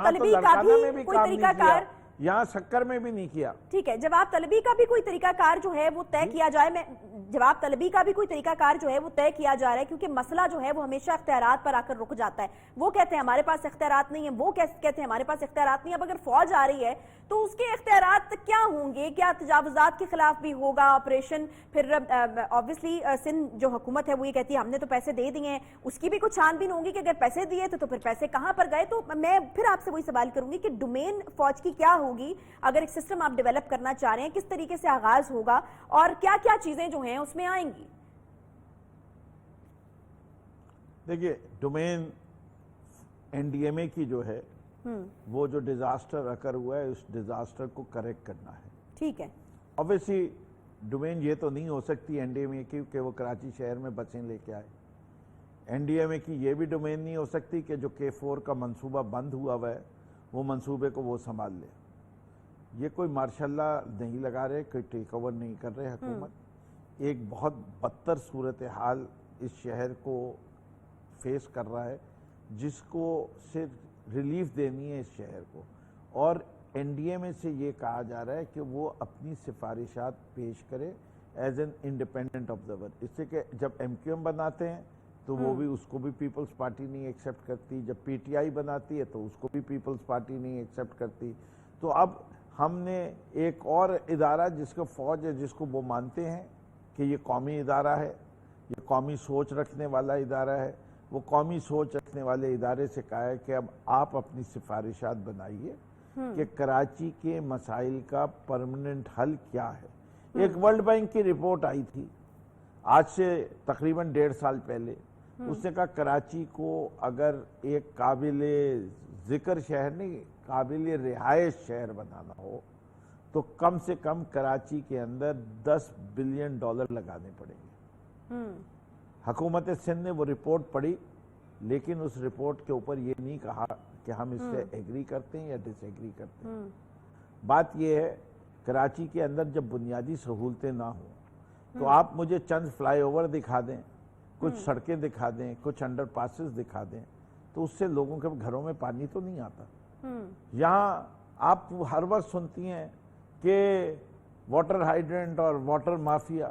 तलबी का भी कोई तरीकाकार यहाँ शक्कर में भी नहीं किया। ठीक है, जवाब तलबी का भी कोई तरीकाकार जो है वो तय किया जाए। मैं जवाब तलबी का भी कोई तरीकाकार जो है वो तय किया जा रहा है, क्योंकि मसला जो है वो हमेशा इख्तियारात पर आकर रुक जाता है। वो कहते हैं हमारे पास इख्तियारात नहीं है, वो कहते हैं हमारे पास इख्तियारात नहीं है। अब अगर फौज आ रही है तो उसके इख्तियारात क्या होंगे? क्या तजावुजात के खिलाफ भी होगा ऑपरेशन? फिर ऑब्वियसली सिंध जो हुकूमत है वो ये कहती है हमने तो पैसे दे दिए हैं, उसकी भी कुछ छानबीन होगी कि अगर पैसे दिए तो फिर पैसे कहां पर गए। तो मैं फिर आपसे वही सवाल करूंगी कि डोमेन फौज की क्या होगी अगर एक सिस्टम आप डेवलप करना चाह रहे हैं, किस तरीके से आगाज होगा और क्या क्या चीजें जो हैं उसमें आएंगी? देखिए, डोमेन एनडीएमए की जो है वो जो डिजास्टर अकर हुआ है उस डिजास्टर को करेक्ट करना है। ठीक है, ऑब्वियसली डोमेन ये तो नहीं हो सकती एनडीएमए की कि वो कराची शहर में बसें लेके आए। एनडीएमए की ये भी डोमेन नहीं हो सकती कि जो K4 का मंसूबा बंद हुआ है वो मंसूबे को वो संभाल ले। ये कोई मार्शल्ला नहीं लगा रहे, कोई टेक ओवर नहीं कर रहे हुकूमत। एक बहुत बदतर सूरत हाल इस शहर को फेस कर रहा है, जिसको सिर्फ रिलीफ देनी है इस शहर को। और एनडीएमए से ये कहा जा रहा है कि वो अपनी सिफारिशात पेश करे एज एन इंडिपेंडेंट ऑब्जर्वर। इससे कि जब एमक्यूएम बनाते हैं तो वो भी उसको भी पीपल्स पार्टी नहीं एक्सेप्ट करती, जब पीटीआई बनाती है तो उसको भी पीपल्स पार्टी नहीं एक्सेप्ट करती। तो अब हमने एक और इदारा जिसको फौज है, जिसको वो मानते हैं कि ये कौमी इदारा है, ये कौमी सोच रखने वाला इदारा है, वो कौमी सोच रखने वाले इदारे से कहा है कि अब आप अपनी सिफारिशात बनाइए कि कराची के मसाइल का परमानेंट हल क्या है। एक वर्ल्ड बैंक की रिपोर्ट आई थी आज से तकरीबन 1.5 साल पहले। उसने कहा कराची को अगर एक काबिले जिक्र शहर नहीं, काबिले रिहायश शहर बनाना हो तो कम से कम कराची के अंदर $10 बिलियन लगाने पड़ेंगे। हुकूमत सिंध ने वो रिपोर्ट पढ़ी, लेकिन उस रिपोर्ट के ऊपर ये नहीं कहा कि हम इससे एग्री करते हैं या डिसएग्री करते हैं। बात ये है, कराची के अंदर जब बुनियादी सहूलतें ना हो तो आप मुझे चंद फ्लाईओवर दिखा दें, कुछ सड़कें दिखा दें, कुछ अंडरपासेस दिखा दें, तो उससे लोगों के घरों में पानी तो नहीं आता। यहाँ आप हर वक्त सुनती हैं कि वाटर हाइड्रेंट और वाटर माफिया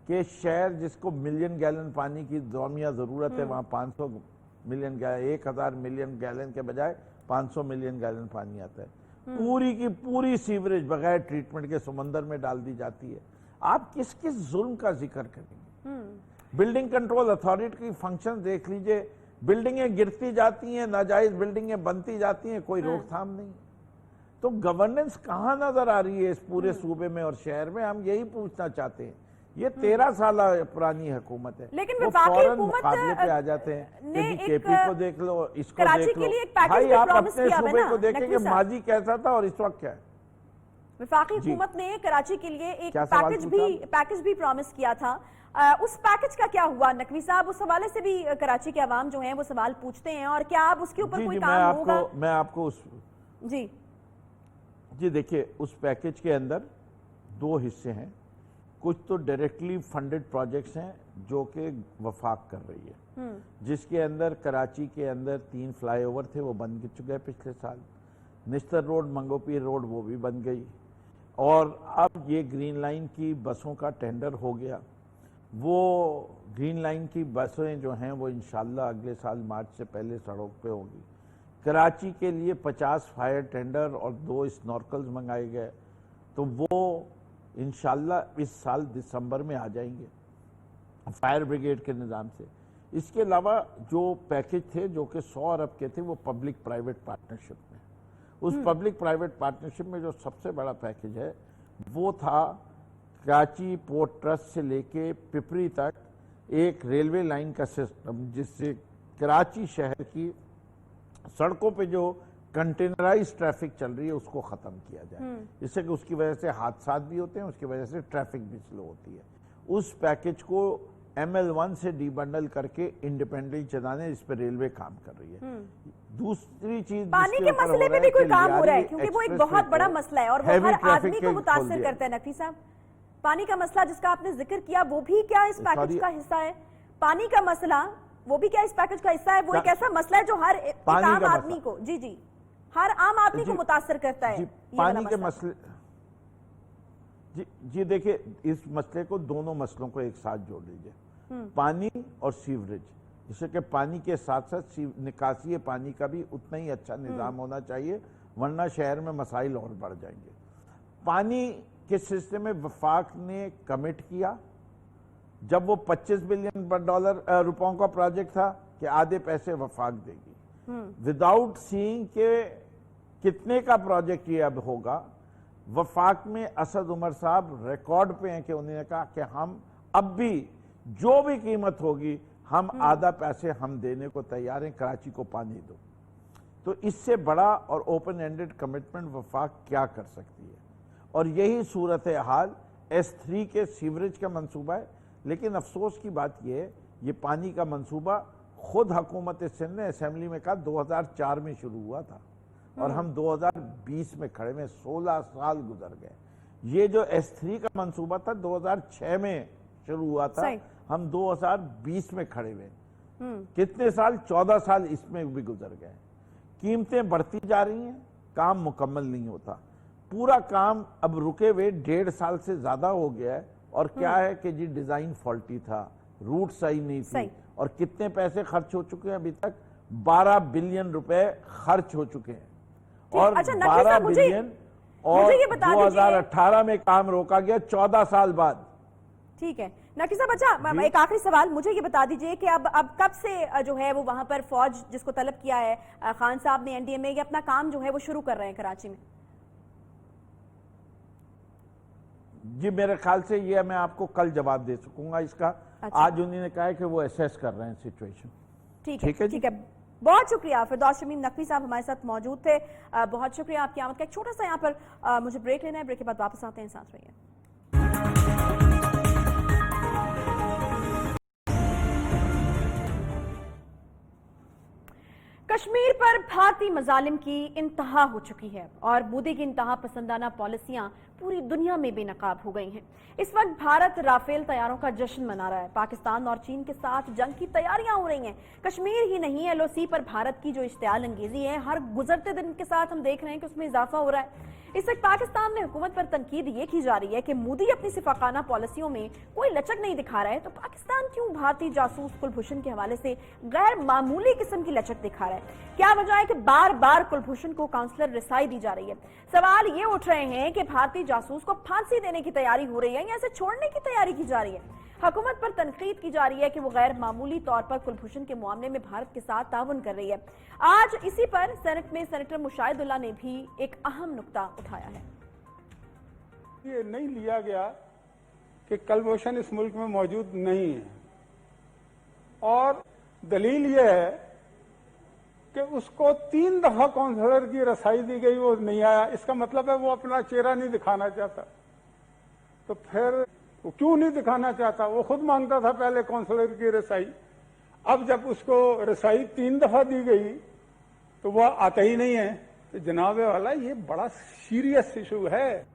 के शहर जिसको मिलियन गैलन पानी की दौमिया ज़रूरत है, वहाँ 500 मिलियन गैलन, 1000 मिलियन गैलन के बजाय 500 मिलियन गैलन पानी आता है। पूरी की पूरी सीवरेज बगैर ट्रीटमेंट के समंदर में डाल दी जाती है। आप किस किस जुल्म का जिक्र करेंगे? बिल्डिंग कंट्रोल अथॉरिटी की फंक्शन देख लीजिए, बिल्डिंगें गिरती जाती हैं, नाजायज बिल्डिंगें बनती जाती हैं, कोई रोकथाम नहीं। तो गवर्नेंस कहाँ नजर आ रही है इस पूरे सूबे में और शहर में? हम यही पूछना चाहते हैं। ये 13 साल पुरानी हुकूमत है, लेकिन वो फौरन मुकाबले पे आ जाते हैं कि केपी को देख लो, इसको देख लो। भाई आप अपने सूबे को देखें कि माजी कैसा था और इस वक्त क्या है। वफाकी हुकूमत ने कराची के लिए एक पैकेज भी प्रॉमिस किया था। उस पैकेज का क्या हुआ नकवी साहब? उस हवाले से भी कराची के अवाम जो हैं वो सवाल पूछते हैं, और क्या अब उसके ऊपर कोई काम होगा? मैं आपको जी जी देखिए, उस पैकेज के अंदर दो हिस्से हैं। कुछ तो डायरेक्टली फंडेड प्रोजेक्ट्स हैं जो कि वफाक कर रही है, जिसके अंदर कराची के अंदर 3 फ्लाईओवर थे, वो बन चुके हैं पिछले साल। निश्तर रोड, मंगोपीर रोड, वो भी बन गई। और अब ये ग्रीन लाइन की बसों का टेंडर हो गया। वो ग्रीन लाइन की बसें जो हैं वो इंशाल्लाह अगले साल मार्च से पहले सड़क पे होंगी। कराची के लिए 50 फायर टेंडर और 2 स्नॉर्कल्स मंगाए गए, तो वो इंशाल्लाह इस साल दिसंबर में आ जाएंगे फायर ब्रिगेड के निज़ाम से। इसके अलावा जो पैकेज थे जो कि 100 अरब के थे, वो पब्लिक प्राइवेट पार्टनरशिप में। उस पब्लिक प्राइवेट पार्टनरशिप में जो सबसे बड़ा पैकेज है वो था कराची पोर्ट ट्रस्ट से लेके पिपरी तक एक रेलवे लाइन का सिस्टम, जिससे कराची शहर की सड़कों पे जो कंटेनराइज ट्रैफिक चल रही है उसको खत्म किया जाए। इससे कि उसकी वजह से हादसात भी होते हैं, उसकी वजह से ट्रैफिक भी स्लो होती है। उस पैकेज को ML1 से डीबंडल करके इंडिपेंडेंटली चलाने, इस पर रेलवे काम कर रही है। दूसरी चीज, पानी के मसले पे भी कोई काम हो रहा है, क्योंकि वो एक बहुत बड़ा मसला है और वो हर आदमी को मुतासिर करता है। नकवी साहब, पानी का मसला जिसका आपने जिक्र किया, वो भी क्या इस पैकेज का हिस्सा है? पानी का मसला वो भी क्या इस पैकेज का हिस्सा है? वो एक ऐसा मसला है जो हर आम आदमी को, जी हर आम आदमी को मुतासिर करता है। पानी के मसले, जी देखिए, इस मसले को, दोनों मसलों को एक साथ जोड़ लीजिए, पानी और सीवरेज। इससे कि पानी के साथ साथ निकासी पानी का भी उतना ही अच्छा निजाम होना चाहिए, वरना शहर में मसाइल और बढ़ जाएंगे। पानी के सिलसिले में वफाक ने कमिट किया, जब वो 25 बिलियन रुपयों का प्रोजेक्ट था, कि आधे पैसे वफाक देगी, विदाउट सीइंग के कितने का प्रोजेक्ट ये अब होगा। वफाक में असद उमर साहब रिकॉर्ड पे हैं कि उन्होंने कहा कि हम अब भी जो भी कीमत होगी, हम आधा पैसे हम देने को तैयार हैं, कराची को पानी दो। तो इससे बड़ा और ओपन एंडेड कमिटमेंट वफाक क्या कर सकती है? और यही सूरत हाल S3 के सीवरेज का मंसूबा है। लेकिन अफसोस की बात यह है, ये पानी का मंसूबा खुद हुकूमत सिंध ने असेंबली में कहा 2004 में शुरू हुआ था और हम 2020 में खड़े में 16 साल गुजर गए। ये जो S3 का मंसूबा था 2006 में शुरू हुआ था, हम 2020 में खड़े हुए। कितने साल? 14 साल इसमें भी गुजर गए। कीमतें बढ़ती जा रही हैं, काम मुकम्मल नहीं होता। पूरा काम अब रुके हुए 1.5 साल से ज्यादा हो गया है। और क्या है कि जी डिजाइन फॉल्टी था, रूट सही नहीं थी। और कितने पैसे खर्च हो चुके हैं अभी तक? 12 बिलियन रुपए खर्च हो चुके हैं। और 12 बिलियन और 2018 में काम रोका गया 14 साल बाद। ठीक है नकी साहब, अच्छा एक आखिरी सवाल मुझे ये बता दीजिए कि अब कब से जो है वो वहां पर फौज जिसको तलब किया है खान साहब ने NDA में, ये अपना काम जो है वो शुरू कर रहे हैं कराची में? जी मेरे ख्याल से ये मैं आपको कल जवाब दे सकूंगा इसका। अच्छा। आज उन्होंने कहा है कि वो असेस कर रहे हैं सिचुएशन। ठीक है। बहुत शुक्रिया। फिरदौस शमीम नकवी साहब हमारे साथ मौजूद थे, बहुत शुक्रिया आपकी आमद का। एक छोटा सा यहाँ पर मुझे ब्रेक लेना है, ब्रेक के बाद वापस आते हैं, साथ रहिए। कश्मीर पर भारतीय मजालिम की इंतहा हो चुकी है और मोदी की इंतहा पसंदाना पॉलिसियां पूरी दुनिया में बेनकाब हो गई हैं। इस वक्त भारत राफेल तैयारों का जश्न मना रहा है। पाकिस्तान और चीन के साथ जंग की तैयारियां हो रही हैं। कश्मीर ही नहीं, LOC पर भारत की जो इश्तियाल अंगेजी है, हर गुजरते दिन के साथ हम देख रहे हैं कि उसमें इजाफा हो रहा है। इस वक्त पाकिस्तान में हुकूमत पर तनकीद ये की जा रही है कि मोदी अपनी सिफाकाना पॉलिसियों में कोई लचक नहीं दिखा रहा है, तो पाकिस्तान क्यों भारतीय जासूस कुलभूषण के हवाले से गैर मामूली किस्म की लचक दिखा रहा है? क्या वजह है कि बार बार कुलभूषण को काउंसलर रिसाई दी जा रही है? सवाल ये उठ रहे हैं कि भारतीय जासूस को फांसी देने की तैयारी हो रही है या इसे छोड़ने की तैयारी की जा रही है? हुकूमत पर तनकीद की जा रही है कि वो गैर मामूली तौर पर कुलभूषण के मामले में भारत के साथ ताउन कर रही है। आज इसी पर सेनेट में सेनेटर मुशाहिदुल्लाह ने भी एक अहम नुक्ता उठाया है। ये नहीं लिया गया कि कुलभूषण इस मुल्क में मौजूद नहीं है, और दलील यह है कि उसको 3 दफा काउंसलर की रसाई दी गई, वो नहीं आया। इसका मतलब है वो अपना चेहरा नहीं दिखाना चाहता। तो फिर वो क्यों नहीं दिखाना चाहता? वो खुद मांगता था पहले काउंसलर की रसाई। अब जब उसको रसाई 3 दफा दी गई तो वह आता ही नहीं है। तो जनाबे वाला ये बड़ा सीरियस इशू है।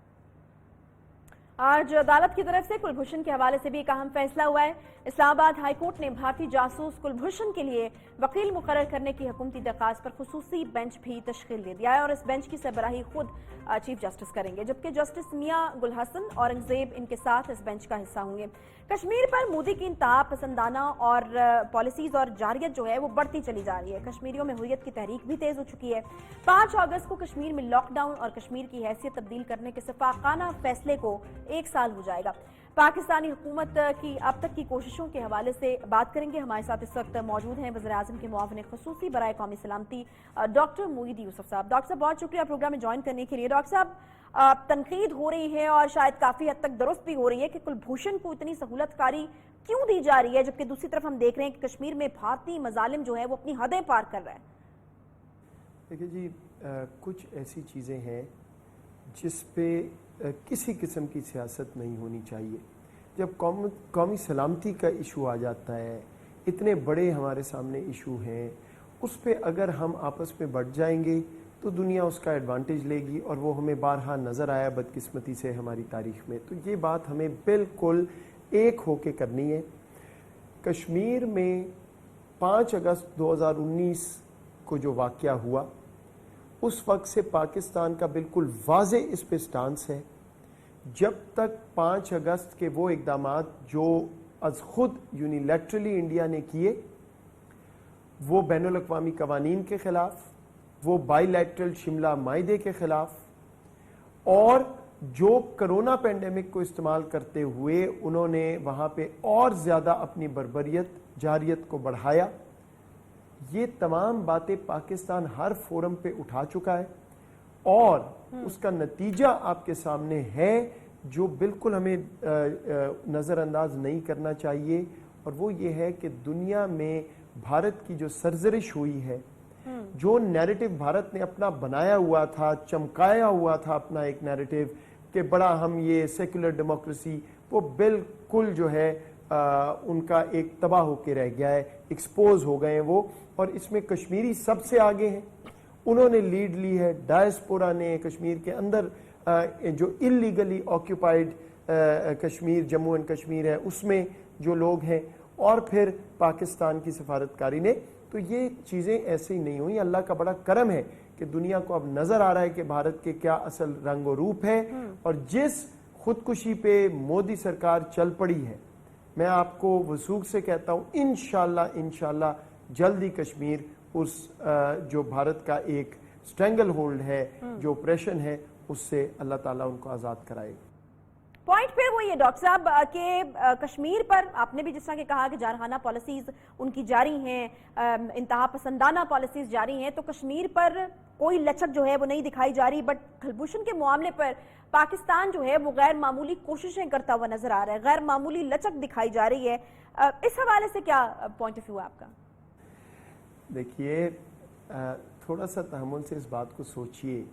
आज अदालत की तरफ से कुलभूषण के हवाले से भी एक अहम फैसला हुआ है। इस्लामाबाद हाईकोर्ट ने भारतीय जासूस कुलभूषण के लिए वकील मुकर्रर करने की हुकूमती दरखास्त पर खुसूसी बेंच भी तश्कील दे दिया है और इस बेंच की सरबराही खुद चीफ जस्टिस करेंगे, जबकि जस्टिस मियां गुल हसन औरंगजेब इनके साथ इस बेंच का हिस्सा होंगे। कश्मीर पर मोदी की इंतहा पसंदाना और पॉलिसीज और जारियत जो है वो बढ़ती चली जा रही है। कश्मीरियों में हुर्रियत की तहरीक भी तेज हो चुकी है। 5 अगस्त को कश्मीर में लॉकडाउन और कश्मीर की हैसियत तब्दील करने के सफाकाना फैसले को 1 साल हो जाएगा। पाकिस्तानी हुकूमत की अब तक की कोशिशों के हवाले से बात करेंगे। हमारे साथ इस वक्त मौजूद हैं वज़ीर-ए-आज़म के मुआविन ख़ुसूसी बराए कौमी सलामती डॉक्टर मोईद यूसुफ साहब। डॉक्टर साहब बहुत शुक्रिया प्रोग्राम में ज्वाइन करने के लिए। डॉक्टर साहब, तनकीद हो रही है और शायद काफ़ी हद तक दुरुस्त भी हो रही है कि कुलभूषण को इतनी सहूलतकारी क्यों दी जा रही है, जबकि दूसरी तरफ हम देख रहे हैं कि कश्मीर में भारतीय मजालिम जो है वो अपनी हदें पार कर रहा है। देखिए जी, कुछ ऐसी चीज़ें हैं जिस पे किसी किस्म की सियासत नहीं होनी चाहिए। जब कौमी सलामती का इशू आ जाता है, इतने बड़े हमारे सामने इशू हैं, उस पे अगर हम आपस में बढ़ जाएंगे तो दुनिया उसका एडवांटेज लेगी और वो हमें बारहा नज़र आया बदकिस्मती से हमारी तारीख़ में। तो ये बात हमें बिल्कुल एक होके करनी है। कश्मीर में 5 अगस्त 2019 को जो वाक़या हुआ, उस वक्त से पाकिस्तान का बिल्कुल वाज़े इस पे स्टांस है, जब तक 5 अगस्त के वो इक़दामात जो अज़ खुद यूनिलैटरली इंडिया ने किए, वो बैनुल अक़वामी कवानीन के ख़िलाफ़, वो बाईलैटरल शिमला माइदे के ख़िलाफ़, और जो कोरोना पेंडेमिक को इस्तेमाल करते हुए उन्होंने वहाँ पे और ज़्यादा अपनी बर्बरियत जारियत को बढ़ाया, ये तमाम बातें पाकिस्तान हर फोरम पे उठा चुका है और उसका नतीजा आपके सामने है जो बिल्कुल हमें नज़रअंदाज नहीं करना चाहिए। और वो ये है कि दुनिया में भारत की जो सरजरिश हुई है, जो नैरेटिव भारत ने अपना बनाया हुआ था, चमकाया हुआ था अपना एक नैरेटिव कि बड़ा हम ये सेकुलर डेमोक्रेसी, वो बिल्कुल जो है उनका एक तबाह होके रह गया है, एक्सपोज हो गए हैं वो। और इसमें कश्मीरी सबसे आगे हैं, उन्होंने लीड ली है। डायस्पोरा ने कश्मीर के अंदर जो illegally occupied Kashmir, Jammu and Kashmir है, उसमें जो लोग हैं, और फिर पाकिस्तान की सफारतकारी ने। तो ये चीज़ें ऐसे ही नहीं हुई। अल्लाह का बड़ा करम है कि दुनिया को अब नज़र आ रहा है कि भारत के क्या असल रंग और रूप है। और जिस खुदकुशी पे मोदी सरकार चल पड़ी है, मैं आपको वसूख से कहता हूँ, इंशाल्लाह जल्दी कश्मीर उस जो भारत का एक स्ट्रेंगल होल्ड है, जो ऑपरेशन है, उससे अल्लाह ताला उनको आज़ाद कराएगा। पॉइंट फिर वो ये डॉक्टर साहब के कश्मीर पर आपने भी जिस तरह के कहा कि जारहाना पॉलिसीज उनकी जारी हैं, इंतहा पसंदाना पॉलिसीज जारी हैं, तो कश्मीर पर कोई लचक जो है वो नहीं दिखाई जा रही। बट कुलभूषण के मामले पर पाकिस्तान जो है वो गैर मामूली कोशिशें करता हुआ नजर आ रहा है, गैर मामूली लचक दिखाई जा रही है। इस हवाले से क्या पॉइंट ऑफ व्यू है आपका? देखिए, थोड़ा सा तहम्मुल से इस बात को सोचिए।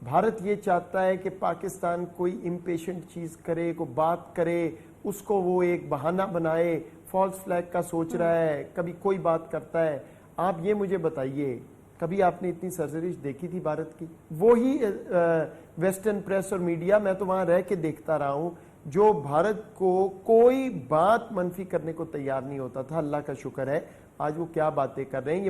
भारत ये चाहता है कि पाकिस्तान कोई इम्पेशेंट चीज़ करे, को बात करे, उसको वो एक बहाना बनाए, फॉल्स फ्लैग का सोच रहा है, कभी कोई बात करता है। आप ये मुझे बताइए, कभी आपने इतनी सरजरिश देखी थी भारत की? वो ही वेस्टर्न प्रेस और मीडिया, मैं तो वहाँ रह के देखता रहा हूँ, जो भारत को कोई बात मनफी करने को तैयार नहीं होता था। अल्लाह का शुक्र है आज वो क्या बातें कर रहे हैं। ये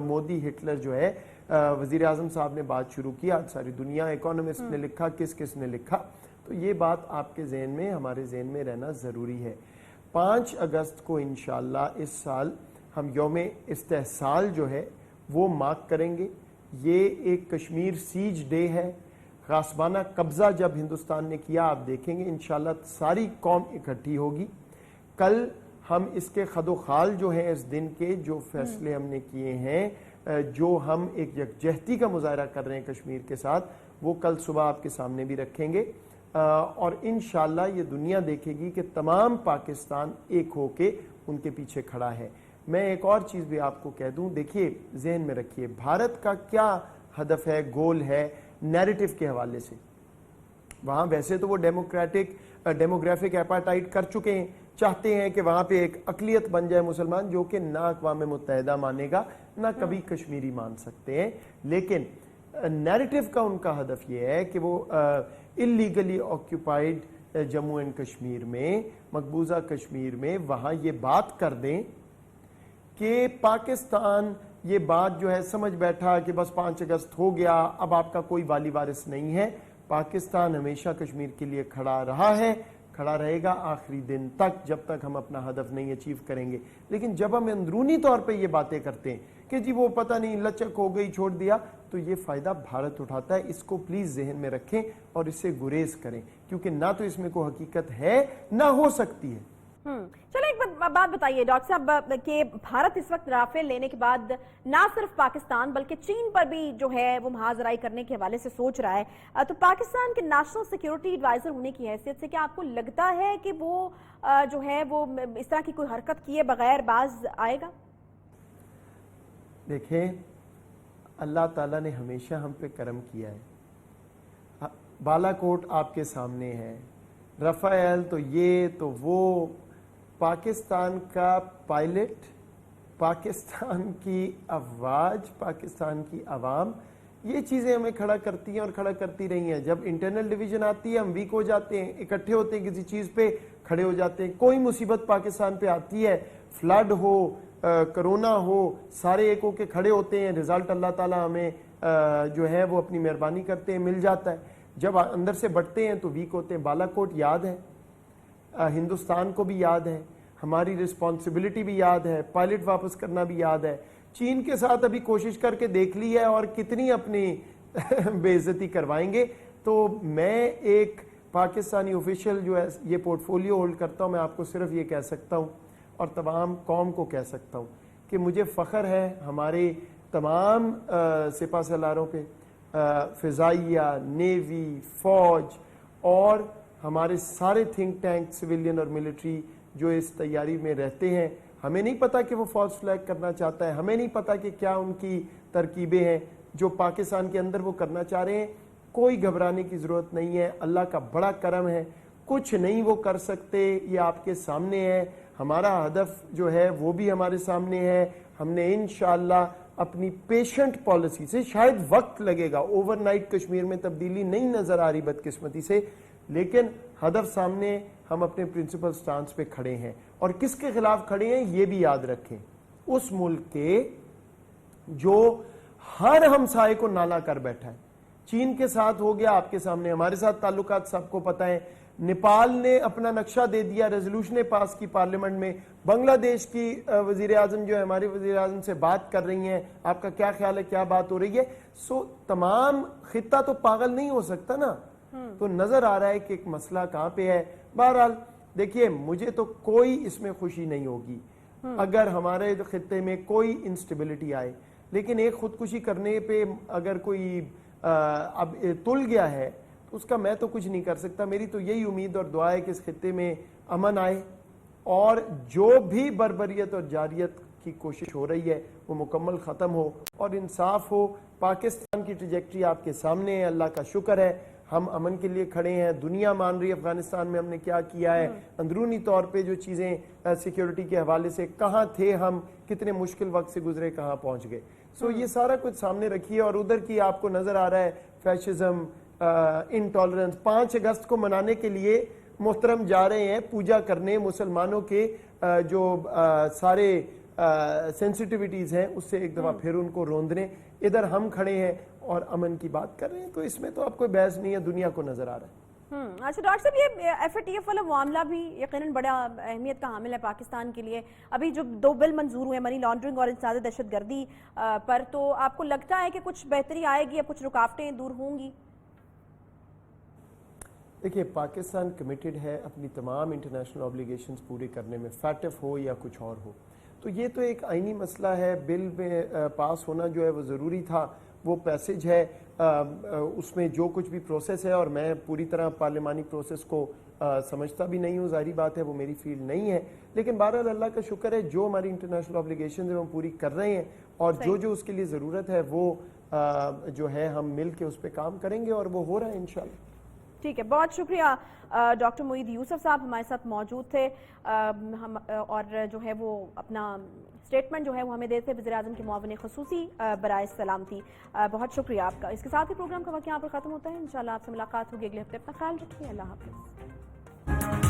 मोदी हिटलर जो है, वजीर आजम साहब ने बात शुरू की, आज सारी दुनिया, इकोनॉमिस्ट ने लिखा, किस ने लिखा। तो ये बात आपके जहन में, हमारे जहन में रहना ज़रूरी है। 5 अगस्त को इंशाल्लाह इस साल हम यौम इस्तेहसाल जो है वो मार्क करेंगे। ये एक कश्मीर सीज डे है, गासबाना कब्ज़ा जब हिंदुस्तान ने किया, आप देखेंगे इंशाल्लाह सारी कौम इकट्ठी होगी। कल हम इसके खदोखाल जो हैं, इस दिन के जो फैसले हमने किए हैं, जो हम एक यकजहती का मुजाहरा कर रहे हैं कश्मीर के साथ, वो कल सुबह आपके सामने भी रखेंगे। और इंशाल्लाह ये दुनिया देखेगी कि तमाम पाकिस्तान एक होके उनके पीछे खड़ा है। मैं एक और चीज़ भी आपको कह दूं, देखिए जहन में रखिए, भारत का क्या हदफ है, गोल है नैरेटिव के हवाले से। वहाँ वैसे तो वो डेमोग्राफिक एपार्टाइड कर चुके हैं, चाहते हैं कि वहाँ पे एक अकलियत बन जाए मुसलमान, जो कि ना अक़वाम मुत्तहिदा मानेगा, ना कभी कश्मीरी मान सकते हैं। लेकिन نیریٹو کا ان کا ہدف یہ ہے کہ وہ اللیگلی آکیوپائڈ جموں اینڈ کشمیر میں، مقبوضہ کشمیر میں، وہاں یہ بات کر دیں کہ پاکستان یہ بات جو ہے سمجھ بیٹھا کہ بس 5 اگست ہو گیا، اب آپ کا کوئی والی وارث نہیں ہے. پاکستان ہمیشہ کشمیر کے لیے کھڑا رہا ہے، کھڑا رہے گا آخری دن تک، جب تک ہم اپنا ہدف نہیں اچیو کریں گے. لیکن جب ہم اندرونی طور پہ یہ باتیں کرتے ہیں کہ جی وہ پتہ نہیں لچک ہو گئی چھوڑ دیا، تو یہ فائدہ بھارت اٹھاتا ہے. اس کو پلیز ذہن میں رکھیں اور اس سے گریز کریں، کیونکہ نہ تو اس میں کوئی حقیقت ہے نہ ہو سکتی ہے. چلو ایک بات بتائیے ڈاکٹر صاحب کہ بھارت اس وقت رافیل لینے کے بعد نہ صرف پاکستان بلکہ چین پر بھی جو ہے وہ محاذرائی کرنے کے حوالے سے سوچ رہا ہے، تو پاکستان کے نیشنل سیکیورٹی ایڈوائزر ہونے کی حیثیت سے کیا آپ کو لگتا ہے کہ وہ جو ہے وہ اس طرح کی کوئی حرکت کیے بغیر باز آئے گا؟ دیکھیں، اللہ تعالیٰ نے ہمیشہ ہم پہ کرم کیا ہے. بالا کوٹ آپ کے سامنے ہے، رفائل تو یہ تو وہ، پاکستان کا پائلٹ، پاکستان کی افواج، پاکستان کی عوام، یہ چیزیں ہمیں کھڑا کرتی ہیں اور کھڑا کرتی رہی ہیں. جب انٹرنل ڈویژن آتی ہے ہم ویک ہو جاتے ہیں، اکٹھے ہوتے ہیں، کسی چیز پہ کھڑے ہو جاتے ہیں. کوئی مصیبت پاکستان پہ آتی ہے، فلڈ ہو، کرونا ہو، سارے ایک ہو کے کھڑے ہوتے ہیں. رزلٹ اللہ تعالیٰ ہمیں جو ہے وہ اپنی مہربانی کرتے ہیں، مل جاتا ہے. جب اندر سے بڑھتے ہیں تو ویک ہوتے ہیں. بالا کوٹ یاد ہے، ہندوستان کو بھی یاد ہے، ہماری رسپانسبلٹی بھی یاد ہے، پائلٹ واپس کرنا بھی یاد ہے. چین کے ساتھ ابھی کوشش کر کے دیکھ لی ہے اور کتنی اپنی بے عزتی کروائیں گے. تو میں ایک پاکستانی آفیشل جو ہے یہ پورٹ فولیو ہولڈ کرتا ہوں، میں آپ کو صرف یہ کہہ سکتا ہوں اور تمام قوم کو کہہ سکتا ہوں کہ مجھے فخر ہے ہمارے تمام سپہ سالاروں پہ، فضائیہ، نیوی، فوج اور ہمارے سارے تھنک ٹینک سویلین اور ملٹری جو اس تیاری میں رہتے ہیں. ہمیں نہیں پتا کہ وہ فالس فلیگ کرنا چاہتا ہے، ہمیں نہیں پتا کہ کیا ان کی ترکیبیں ہیں. جو پاکستان کے اندر وہ کرنا چاہ رہے ہیں، کوئی گھبرانے کی ضرورت نہیں ہے. اللہ کا بڑا کرم ہے، کچھ نہیں وہ کر سکتے، یہ آپ کے سامنے ہے. ہمارا ہدف جو ہے وہ بھی ہمارے سامنے ہے. ہم نے انشاءاللہ اپنی پیشنٹ پالیسی سے، شاید وقت لگے گا، اوور نائٹ کشمیر میں تبدیلی نہیں نظر آ رہی بدقسمتی سے، لیکن ہدف سامنے، ہم اپنے پرنسپل سٹانس پہ کھڑے ہیں. اور کس کے خلاف کھڑے ہیں یہ بھی یاد رکھیں، اس ملک کے جو ہر ہمسائے کو نالا کر بیٹھا ہے. چین کے ساتھ ہو گیا آپ کے سامنے، ہمارے ساتھ تعلقات سب کو پتہ ہے. نیپال نے اپنا نقشہ دے دیا، ریزولوشنیں پاس کی پارلیمنٹ میں. بنگلہ دیش کی وزیر اعظم جو ہے ہمارے وزیر اعظم سے بات کر رہی ہیں. آپ کا کیا خیال ہے، کیا بات ہو رہی ہے؟ تمام خطہ تو پاگل نہیں ہو سکتا نا. تو نظر آ رہا ہے کہ ایک مسئلہ کہاں پہ ہے. بہرحال دیکھیے، مجھے تو کوئی اس میں خوشی نہیں ہوگی اگر ہمارے خطے میں کوئی انسٹیبلٹی آئے، لیکن ایک خودکشی کرنے پہ اگر کوئی اب تل گیا ہے تو اس کا میں تو کچھ نہیں کر سکتا. میری تو یہی امید اور دعا ہے کہ اس خطے میں امن آئے اور جو بھی بربریت اور جاریت کی کوشش ہو رہی ہے وہ مکمل ختم ہو اور انصاف ہو. پاکستان کی ٹریجیکٹری آپ کے سامنے ہے، اللہ کا شکر ہے ہم امن کے لیے کھڑے ہیں. دنیا مان رہی ہے افغانستان میں ہم نے کیا کیا ہے، اندرونی طور پہ جو چیزیں سیکیورٹی کے حوالے سے کہاں تھے ہم، کتنے مشکل وقت سے گزرے، کہاں پہنچ گئے. یہ سارا کچھ سامنے رکھیے. اور ادھر کی آپ کو نظر آ رہا ہے فیشزم، انٹالرنس. 5 اگست کو منانے کے لیے محترم جا رہے ہیں پوجا کرنے، مسلمانوں کے جو سارے سینسٹیوٹیز ہیں اس سے ایک دفعہ پھر ان کو روندنے. ادھر ہم کھڑے ہیں اور امن کی بات کر رہے ہیں، تو اس میں تو آپ کوئی بحث نہیں ہے، دنیا کو نظر آ رہا ہے. اچھا ڈاکٹر صاحب، یہ ایف اے ٹی ایف والا معاملہ بھی یقیناً بڑا اہمیت کا حامل ہے پاکستان کے لیے. ابھی جو 2 بل منظور ہوئے منی لانڈرنگ اور انسداد دہشت گردی پر، تو آپ کو لگتا ہے کہ کچھ بہتری آئے گی یا کچھ رکاوٹیں دور ہوں گی؟ دیکھیے، پاکستان کمیٹڈ ہے اپنی تمام انٹرنیشنل آبلیگیشنز پورے کرنے میں، فیٹف ہو یا کچھ اور ہو. تو یہ تو ایک آئینی مسئلہ ہے. بل میں پاس ہونا جو ہے وہ ضروری تھا. وہ پیسج ہے، اس میں جو کچھ بھی پروسیس ہے، اور میں پوری طرح پارلیمانی پروسیس کو سمجھتا بھی نہیں ہوں، ظاہری بات ہے وہ میری فیلڈ نہیں ہے. لیکن بہرحال اللہ کا شکر ہے جو ہماری انٹرنیشنل آبلیگیشنز ہیں وہ پوری کر رہے ہیں، اور جو اس کے لیے ضرورت ہے وہ جو ہے ہم مل کے اس پہ کام کریں گے، اور وہ ہو رہا ہے انشاءاللہ. ٹھیک ہے، بہت شکریہ ڈاکٹر معید یوسف صاحب ہمارے ساتھ موجود تھے اور جو ہے وہ اپنا اسٹیٹمنٹ جو ہے وہ ہمیں دیتے تھے وزیر اعظم کے معاون خصوصی برائے سلامتی. بہت شکریہ آپ کا. اس کے ساتھ ہی پروگرام کا وقت یہاں پر ختم ہوتا ہے. انشاءاللہ آپ سے ملاقات ہوگی اگلے ہفتے. اپنا خیال رکھیے. اللہ حافظ.